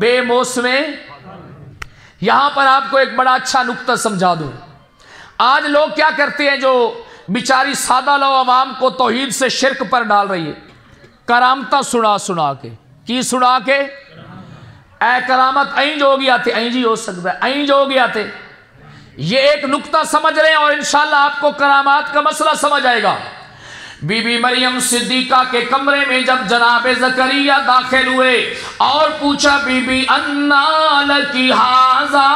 بے موسمے۔ یہاں پر آپ کو ایک بڑا اچھا نکتہ سمجھا دوں۔ آج لوگ کیا کرتے ہیں، جو بیچاری سادہ لو عوام کو توحید سے شرک پر ڈال رہی ہے، کرامتہ سنا کے، کی سنا کے، اے کرامت این جو گیا تھے، این جی ہو سکتا ہے، این جو گیا تھے، یہ ایک نکتہ سمجھ رہے ہیں اور انشاءاللہ آپ کو کرامات کا مسئلہ سمجھ آئے گا۔ بی بی مریم صدیقہ کے کمرے میں جب جناب زکریا داخل ہوئے اور پوچھا بی بی انا لکی ھذا،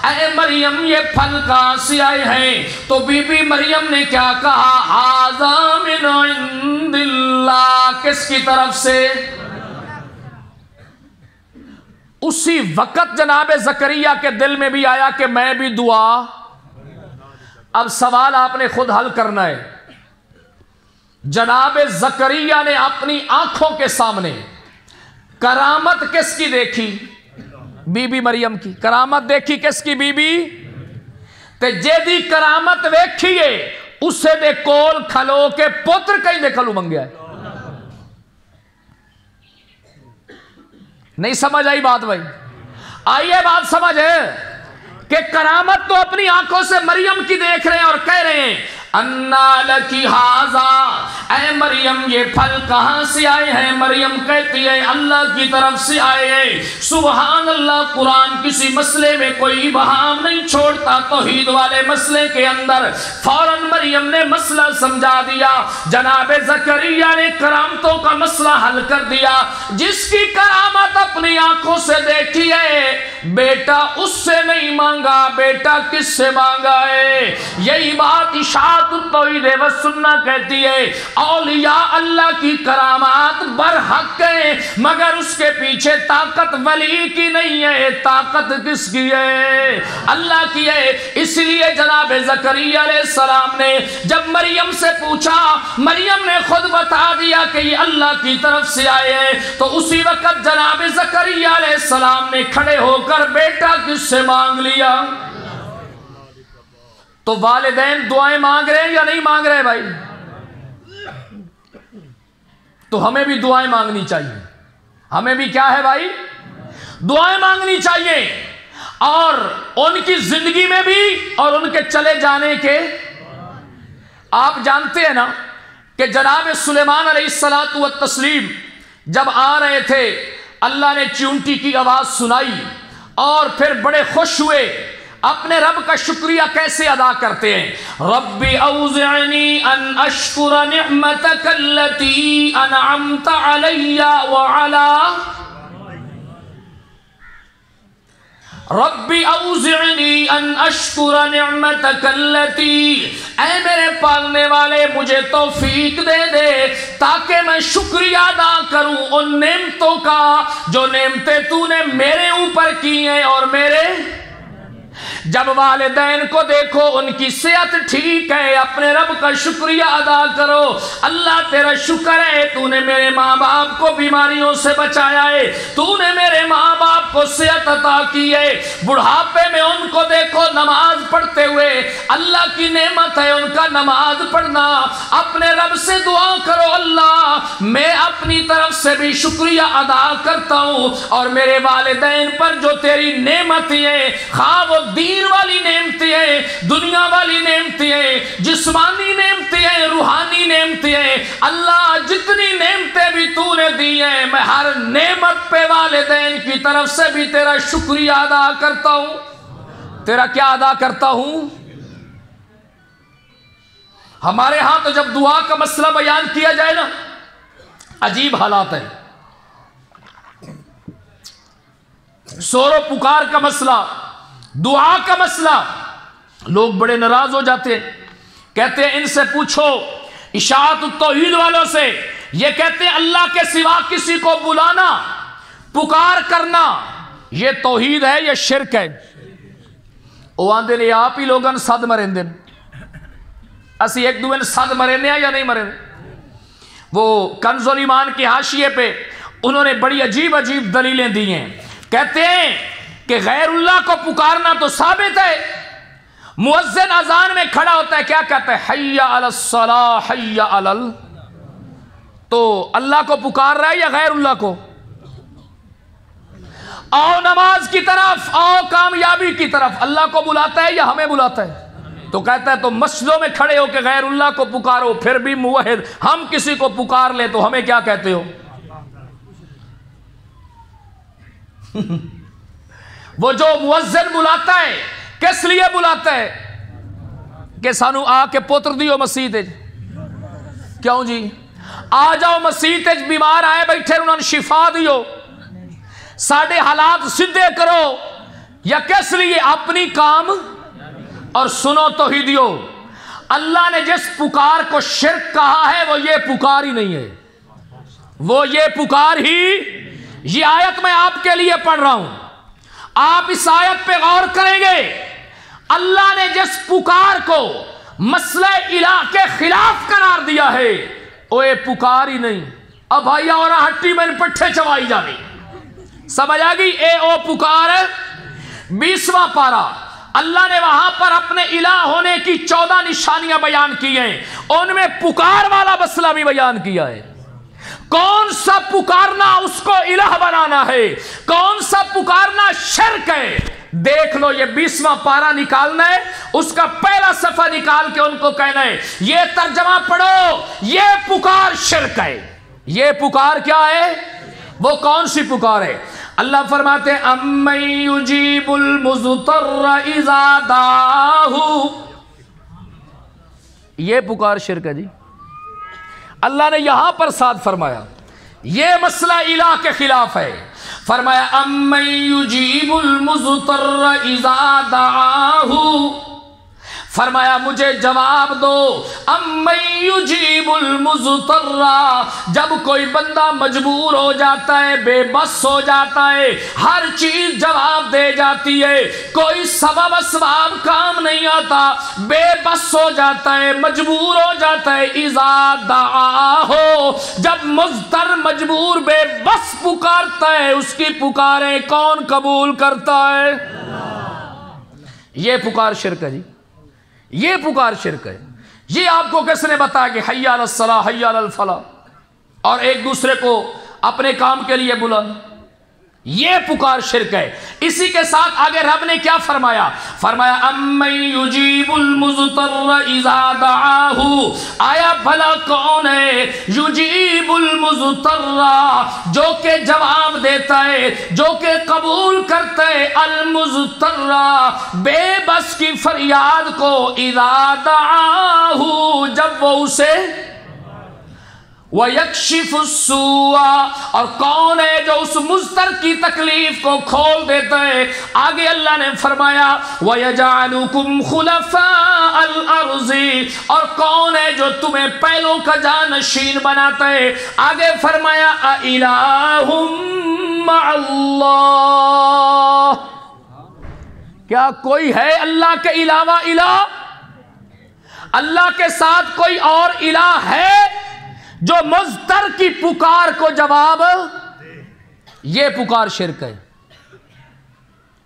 اے مریم یہ پھل کہاں سے آئے ہیں؟ تو بی بی مریم نے کیا کہا؟ ھذا من عند اللہ، کس کی طرف سے؟ اسی وقت جناب زکریا کے دل میں بھی آیا کہ میں بھی دعا۔ اب سوال آپ نے خود حل کرنا ہے۔ جناب زکریا نے اپنی آنکھوں کے سامنے کرامت کس کی دیکھی؟ بی بی مریم کی کرامت دیکھی، کس کی؟ بی بی تے جیدی کرامت ویکھیے اسے دے کول کھلو کے پتر کہیں دے کھلو منگیا ہے۔ نہیں سمجھ آئی بات بھائی؟ آئیے بات سمجھ ہے کہ کرامت تو اپنی آنکھوں سے مریم کی دیکھ رہے ہیں اور کہہ رہے ہیں انا لکی ھذا، اے مریم یہ پھل کہاں سے آئے ہیں؟ مریم کہتی ہے اللہ کی طرف سے آئے ہیں۔ سبحان اللہ، قرآن کسی مسئلے میں کوئی بہام نہیں چھوڑتا، توحید والے مسئلے کے اندر فوراً مریم نے مسئلہ سمجھا دیا، جناب زکریا نے کرامتوں کا مسئلہ حل کر دیا۔ جس کی کرامت اپنی آنکھوں سے دیکھی ہے، بیٹا اس سے نہیں مانگا، بیٹا کس سے مانگا ہے؟ یہی بات اشاعت التوحید و سنہ کہتی ہے، اولیاء اللہ کی کرامات برحق ہیں، مگر اس کے پیچھے طاقت ولی کی نہیں ہے، طاقت کس کی ہے؟ اللہ کی ہے۔ اس لیے جناب زکریا علیہ السلام نے جب مریم سے پوچھا، مریم نے خود بتا دیا کہ یہ اللہ کی طرف سے آئے ہیں، تو اسی وقت جناب زکریا علیہ السلام نے کھڑے ہو کر بیٹا کس سے مانگ لیا؟ تو والدین دعائیں مانگ رہے ہیں یا نہیں مانگ رہے بھائی؟ تو ہمیں بھی دعائیں مانگنی چاہیے، ہمیں بھی کیا ہے بھائی؟ دعائیں مانگنی چاہیے، اور ان کی زندگی میں بھی اور ان کے چلے جانے کے۔ آپ جانتے ہیں نا کہ جناب سلیمان علیہ السلام جب آ رہے تھے، اللہ نے چیونٹی کی آواز سنائی اور پھر بڑے خوش ہوئے۔ اپنے رب کا شکریہ کیسے ادا کرتے ہیں؟ رب اوزعنی ان اشکر نعمتک التي انعمت علی وعلا، رب اوزعنی ان اشکر نعمتک التي، اے میرے پالنے والے مجھے توفیق دے دے تاکہ میں شکریہ ادا کروں ان نعمتوں کا جو نعمتیں تو نے میرے اوپر کی ہیں اور میرے۔ جب والدین کو دیکھو ان کی صحت ٹھیک ہے، اپنے رب کا شکریہ ادا کرو، اللہ تیرا شکر ہے تو نے میرے ماں باپ کو بیماریوں سے بچایا ہے، تو نے میرے ماں باپ کو صحت عطا کی ہے۔ بڑھاپے میں ان کو دیکھو نماز پڑھتے ہوئے، اللہ کی نعمت ہے ان کا نماز پڑھنا۔ اپنے رب سے دعا کرو، اللہ میں اپنی طرف سے بھی شکریہ ادا کرتا ہوں، اور میرے والدین پر جو تیری نعمتیں ہیں، خواہ وہ دین والی نعمتیں ہیں، دنیا والی نعمتیں ہیں، جسمانی نعمتیں ہیں، روحانی نعمتیں ہیں، اللہ جتنی نعمتیں بھی تو نے دی ہیں، میں ہر نعمت پہ والدین کی طرف سے بھی تیرا شکریہ ادا کرتا ہوں۔ تیرا کیا ادا کرتا ہوں؟ ہمارے ہاں تو جب دعا کا مسئلہ بیان کیا جائے نا، عجیب حالات ہیں۔ سور و پکار کا مسئلہ، دعا کا مسئلہ، لوگ بڑے ناراض ہو جاتے ہیں، کہتے ہیں ان سے پوچھو اشاعت التوحید والوں سے، یہ کہتے ہیں اللہ کے سوا کسی کو بلانا، پکار کرنا یہ توحید ہے یا شرک ہے؟ وہ آندے نے آپ ہی لوگاں صد مرین دن، اسی ایک دوئے صد مرین ہیں یا نہیں مرین؟ وہ کنز الایمان کی حاشیے پہ انہوں نے بڑی عجیب عجیب دلیلیں دی ہیں، کہتے ہیں کہ غیر اللہ کو پکارنا تو ثابت ہے، مؤذن اذان میں کھڑا ہوتا ہے کیا کہتا ہے؟ حی علی الصلاۃ حی علی تو اللہ کو پکار رہا ہے یا غیر اللہ کو؟ آؤ نماز کی طرف، آؤ کامیابی کی طرف، اللہ کو بلاتا ہے یا ہمیں بلاتا ہے؟ تو کہتا ہے تو مسجدوں میں کھڑے ہو کے غیر اللہ کو پکارو، پھر بھی موحد، ہم کسی کو پکار لیں تو ہمیں کیا کہتے ہو؟ وہ جو مؤذن بلاتا ہے کس لیے بلاتا ہے؟ کہ سانو آ کے پوتر دیو مسیح تے، کیوں جی؟ آ جاؤ مسیح تے، بیمار آئے بیٹھے انہوں نے شفا دیو، ساڑھے حالات سدھے کرو، یا کس لیے؟ اپنی کام اور سنو توحیدیو، اللہ نے جس پکار کو شرک کہا ہے وہ یہ پکار ہی نہیں ہے، وہ یہ پکار ہی، یہ آیت میں آپ کے لیے پڑھ رہا ہوں، آپ اس آیت پہ غور کریں گے، اللہ نے جس پکار کو مسئلہ الہ کے خلاف قرار دیا ہے وہ یہ پکار ہی نہیں۔ اب بھائی اور ہٹی میں پٹھے چوائی جانی، سمجھ آگئی؟ اے او پکار 20واں پارہ، اللہ نے وہاں پر اپنے الہ ہونے کی 14 نشانیاں بیان کی ہیں، ان میں پکار والا مسئلہ بھی بیان کیا ہے، کون سا پکارنا اس کو الہ بنانا ہے، کون سا پکارنا شرک ہے۔ دیکھ لو، یہ 20واں پارہ نکالنا ہے، اس کا پہلا صفحہ نکال کے ان کو کہنا ہے یہ ترجمہ پڑھو، یہ پکار شرک ہے۔ یہ پکار کیا ہے؟ وہ کون سی پکار ہے؟ اللہ فرماتے ہیں اَمَّن يُجِيبُ الْمُضْطَرَّ إِذَا دَعَاهُ، یہ پکار شرک ہے جی۔ اللہ نے یہاں پر ساتھ فرمایا یہ مسئلہ الہ کے خلاف ہے، فرمایا اَمَّن يُجِيبُ الْمُضْطَرَّ إِذَا دَعَاهُ، فرمایا مجھے جواب دو، اَمَّن يُجِيبُ الْمُضْطَرَّ، جب کوئی بندہ مجبور ہو جاتا ہے، بے بس ہو جاتا ہے، ہر چیز جواب دے جاتی ہے، کوئی سبب اسباب کام نہیں آتا، بے بس ہو جاتا ہے، مجبور ہو جاتا ہے، اِذَا دَعَاهُ، جب مضطر مجبور بے بس پکارتا ہے، اس کی پکاریں کون قبول کرتا ہے؟ یہ پکار شرک ہے جی، یہ پکار شرک ہے۔ یہ آپ کو کس نے بتایا کہ حی علی الصلاۃ حی علی الفلاح، اور ایک دوسرے کو اپنے کام کے لیے بلا، یہ پکار شرک ہے۔ اسی کے ساتھ آگے رب نے کیا فرمایا؟ فرمایا اَمَّن يُجِيبُ الْمُضْطَرَّ إِذَا دَعَاهُ، آیا بھلا کون ہے یجیب المضطر، جو کہ جواب دیتا ہے، جو کہ قبول کرتا ہے المضطر، بے بس کی فریاد کو، اذا دعاہ، جب وہ اسے، وَيَكْشِفُ السُّوءَ، اور کون ہے جو اس مضطر کی تکلیف کو کھول دیتا ہے؟ آگے اللہ نے فرمایا وَيَجْعَلُكُمْ خُلَفَاءَ الْأَرْضِ، اور کون ہے جو تمہیں پہلوں کا جانشین بناتا ہے؟ آگے فرمایا أَإِلَٰهٌ مَّعَ اللَّهِ، کیا کوئی ہے اللہ کے علاوہ الہ؟ اللہ کے ساتھ کوئی اور الہ ہے جو مضطر کی پکار کو جواب؟ یہ پکار شرک ہے۔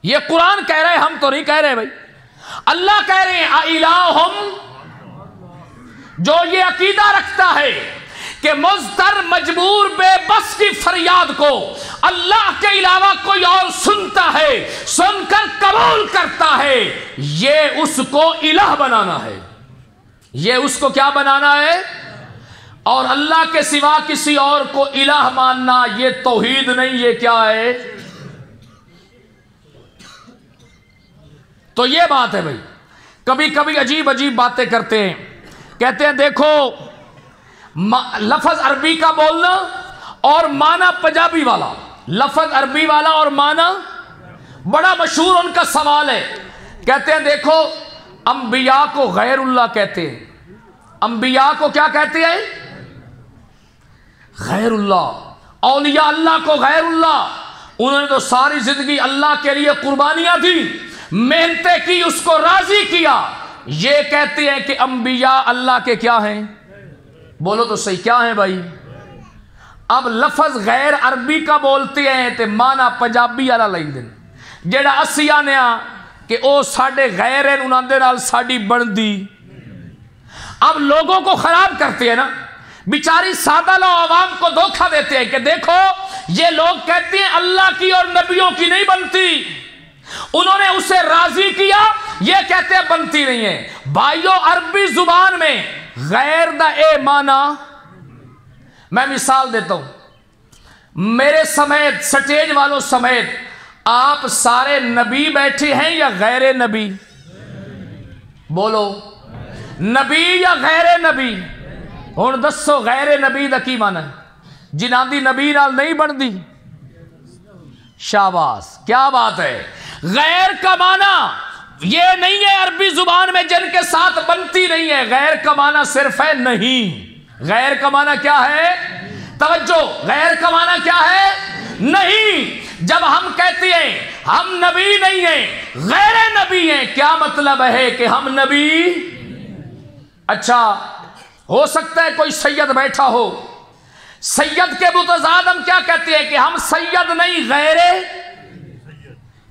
یہ قرآن کہہ رہے، ہم تو نہیں کہہ رہے بھائی، اللہ کہہ رہے ہیں اِلَٰهُم، جو یہ عقیدہ رکھتا ہے کہ مضطر مجبور بے بس کی فریاد کو اللہ کے علاوہ کوئی اور سنتا ہے، سن کر قبول کرتا ہے، یہ اس کو الہ بنانا ہے، یہ اس کو کیا بنانا ہے؟ اور اللہ کے سوا کسی اور کو الہ ماننا یہ توحید نہیں، یہ کیا ہے؟ تو یہ بات ہے بھائی، کبھی کبھی عجیب عجیب باتیں کرتے ہیں، کہتے ہیں دیکھو لفظ عربی کا بولنا اور معنی پنجابی والا، لفظ عربی والا اور معنی بڑا مشہور ان کا سوال ہے، کہتے ہیں دیکھو انبیاء کو غیر اللہ کہتے ہیں، انبیاء کو کیا کہتے ہیں؟ غیر اللہ، اولیاء اللہ کو غیر اللہ۔ انہوں نے تو ساری زندگی اللہ کے لیے قربانیاں دی، محنتیں کی، اس کو راضی کیا۔ یہ کہتے ہیں کہ انبیاء اللہ کے کیا ہیں؟ بولو تو صحیح، کیا ہیں بھائی؟ اب لفظ غیر عربی کا بولتے ہیں تے مانا پنجابی والا لیندے جیڑا اسی آنے کہ او ساڈے غیر ہیں، انہاں دے نال ساڈی بندی۔ اب لوگوں کو خراب کرتے ہیں نا، بیچاری سادہ لو عوام کو دھوکہ دیتے ہیں کہ دیکھو یہ لوگ کہتے ہیں اللہ کی اور نبیوں کی نہیں بنتی، انہوں نے اسے راضی کیا، یہ کہتے ہیں بنتی نہیں ہے۔ بھائیو عربی زبان میں غیر دا اے مانا، میں مثال دیتا ہوں، میرے سمیت سٹیج والوں سمیت آپ سارے نبی بیٹھے ہیں یا غیر نبی؟ بولو نبی یا غیر نبی؟ ہن دسو غیر نبی دا کی مانا ہے؟ جنہاں دی نبی نال نہیں بندی۔ شاباش، کیا بات ہے۔ غیر کا مانا یہ نہیں ہے عربی زبان میں جن کے ساتھ بنتی نہیں ہے، غیر کا مانا صرف ہے نہیں۔ غیر کا مانا کیا ہے؟ توجہ، غیر کا مانا کیا ہے؟ نہیں۔ جب ہم کہتے ہیں ہم نبی نہیں ہیں، غیر نبی ہیں، کیا مطلب ہے کہ ہم نبی؟ اچھا، ہو سکتا ہے کوئی سید بیٹھا ہو، سید کے متضاد ہم کیا کہتے ہیں کہ ہم سید نہیں غیر،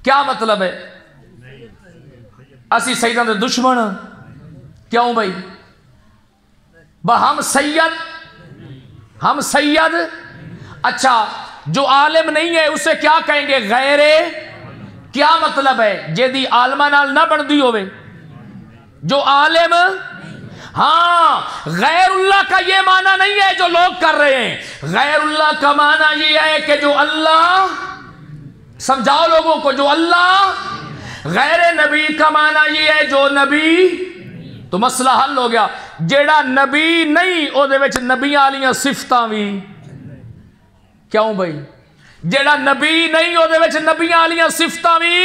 کیا مطلب ہے؟ اسی سیداں دے دشمن کیوں بھائی؟ ہم سید۔ اچھا، جو عالم نہیں ہے اسے کیا کہیں گے؟ غیر۔ کیا مطلب ہے؟ جیدی عالمہ نال نہ بندی ہوئے، جو عالم۔ ہاں، غیر اللہ کا یہ معنی نہیں ہے جو لوگ کر رہے ہیں، غیر اللہ کا معنی یہ ہے کہ جو اللہ، سمجھاؤ لوگوں کو، جو اللہ۔ غیر نبی کا معنی یہ ہے جو نبی۔ تو مسئلہ حل ہو گیا۔ جیڑا نبی نہیں او دے وچ نبیاں والیاں صفتاں وی، کیوں بھائی؟ جیڑا نبی نہیں او دے وچ نبیاں والیاں صفتاں وی۔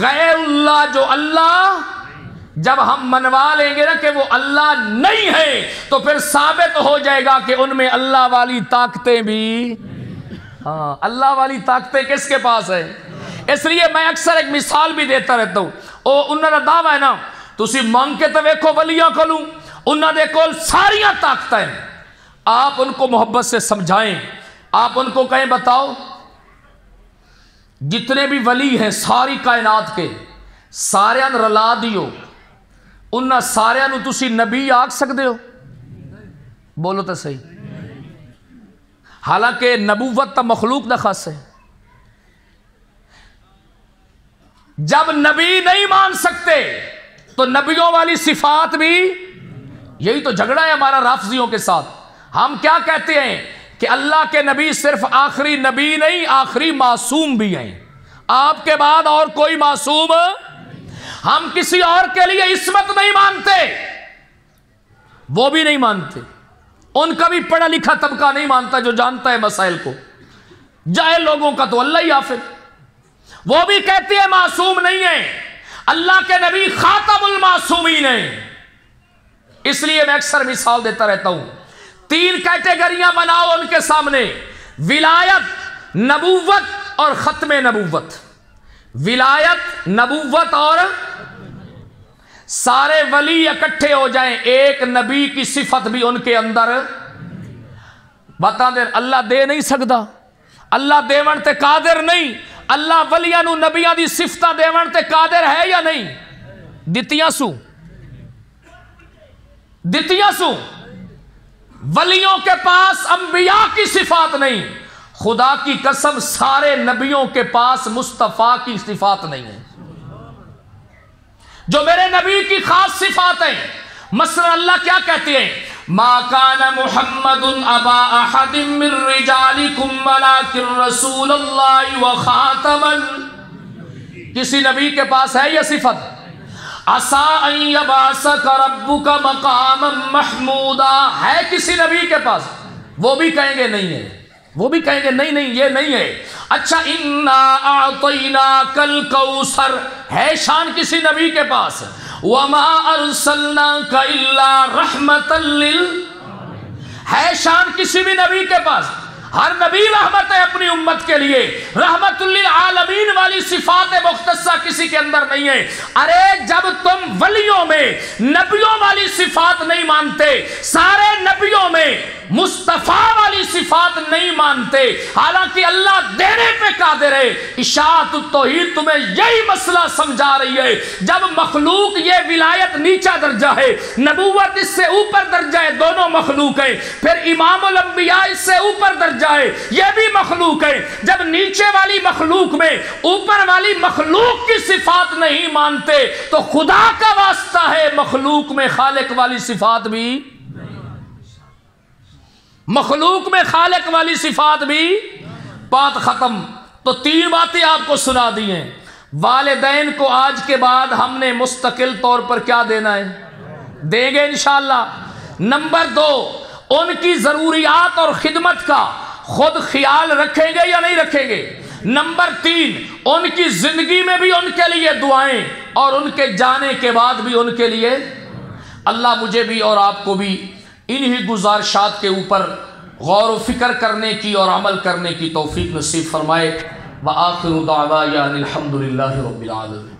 غیر اللہ جو اللہ، جب ہم منوا لیں گے نا کہ وہ اللہ نہیں ہے تو پھر ثابت ہو جائے گا کہ ان میں اللہ والی طاقتیں بھی۔ ہاں، اللہ والی طاقتیں کس کے پاس ہے؟ اس لیے میں اکثر ایک مثال بھی دیتا رہتا ہوں، انہوں نے دعویٰ ہے نا، تسی مانگ کے تو ویکھو ولیاں کولوں، انہاں دے کول ساریاں طاقتیں ہیں، آپ ان کو محبت سے سمجھائیں، آپ ان کو کہیں بتاؤ جتنے بھی ولی ہیں ساری کائنات کے، ساریاں رلا دیو، انہاں ساریاں نو تسی نبی آکھ سکدے ہو؟ بولو تو صحیح۔ حالانکہ نبوت تا مخلوق دا خاص ہے۔ جب نبی نہیں مان سکتے تو نبیوں والی صفات بھی، یہی تو جھگڑا ہے ہمارا رافضیوں کے ساتھ۔ ہم کیا کہتے ہیں کہ اللہ کے نبی صرف آخری نبی نہیں، آخری معصوم بھی ہیں، آپ کے بعد اور کوئی معصوم۔ ہم کسی اور کے لیے عصمت نہیں مانتے، وہ بھی نہیں مانتے، ان کا بھی پڑھا لکھا طبقہ نہیں مانتا جو جانتا ہے مسائل کو، جاہل لوگوں کا تو اللہ ہی حافظ، وہ بھی کہتے ہیں معصوم نہیں ہیں، اللہ کے نبی خاتم المعصومین ہیں۔ اس لیے میں اکثر مثال دیتا رہتا ہوں، 3 کیٹیگریاں بناؤ ان کے سامنے، ولایت، نبوت اور ختم نبوت۔ ولایت، نبوت اور سارے ولی اکٹھے ہو جائیں، ایک نبی کی صفت بھی ان کے اندر بتا دیں۔ اللہ دے نہیں سکتا، اللہ دیون تے قادر نہیں، اللہ ولیاں نو نبیاں دی صفتہ دیون تے قادر ہے یا نہیں؟ دتیاں سو ولیوں کے پاس انبیاء کی صفات نہیں، خدا کی قسم سارے نبیوں کے پاس مصطفیٰ کی صفات نہیں ہے، جو میرے نبی کی خاص صفات ہیں۔ مثلا اللہ کیا کہتے ہیں؟ ما کان محمد ابا احد من رجالکم ولکن رسول اللہ وخاتم، کسی نبی کے پاس ہے یہ صفت؟ عسیٰ ان یبعثک ربک مقاما محمودا، ہے کسی نبی کے پاس؟ وہ بھی کہیں گے نہیں ہے۔ وہ بھی کہیں گے نہیں نہیں یہ نہیں ہے. اچھا انا اعطیناک الکوثر ہے شان کسی نبی کے پاس. وما ارسلناک الا رحمتا ہے شان کسی بھی نبی کے پاس. ہر نبی رحمت ہے اپنی امت کے لیے. رحمت للعالمین والی صفات مختصہ کسی کے اندر نہیں ہے. ارے جب تم ولیوں میں نبیوں والی صفات نہیں مانتے, سارے نبیوں میں مصطفیٰ والی صفات نہیں مانتے, حالانکہ اللہ دینے پہ قادر ہے. اشاعت التوحید تمہیں یہی مسئلہ سمجھا رہی ہے. جب مخلوق یہ ولایت نیچا درجہ ہے, نبوت اس سے اوپر درجہ ہے, دونوں مخلوق ہیں. پھر امام الانبیاء اس سے اوپر درجہ ہے, یہ بھی مخلوق ہے. جب نیچے والی مخلوق میں اوپر والی مخلوق کی صفات نہیں مانتے تو خدا کا واسطہ ہے مخلوق میں خالق والی صفات بھی, مخلوق میں خالق والی صفات بھی. بات ختم. تو 3 باتیں آپ کو سنا دی ہیں. والدین کو آج کے بعد ہم نے مستقل طور پر کیا دینا ہے, دیں گے انشاءاللہ. نمبر 2, ان کی ضروریات اور خدمت کا خود خیال رکھیں گے یا نہیں رکھیں گے. نمبر 3, ان کی زندگی میں بھی ان کے لیے دعائیں اور ان کے جانے کے بعد بھی ان کے لیے. اللہ مجھے بھی اور آپ کو بھی انہی گزارشات کے اوپر غور و فکر کرنے کی اور عمل کرنے کی توفیق نصیب فرمائے. وآخر دعوانا الحمدللہ رب العالمین.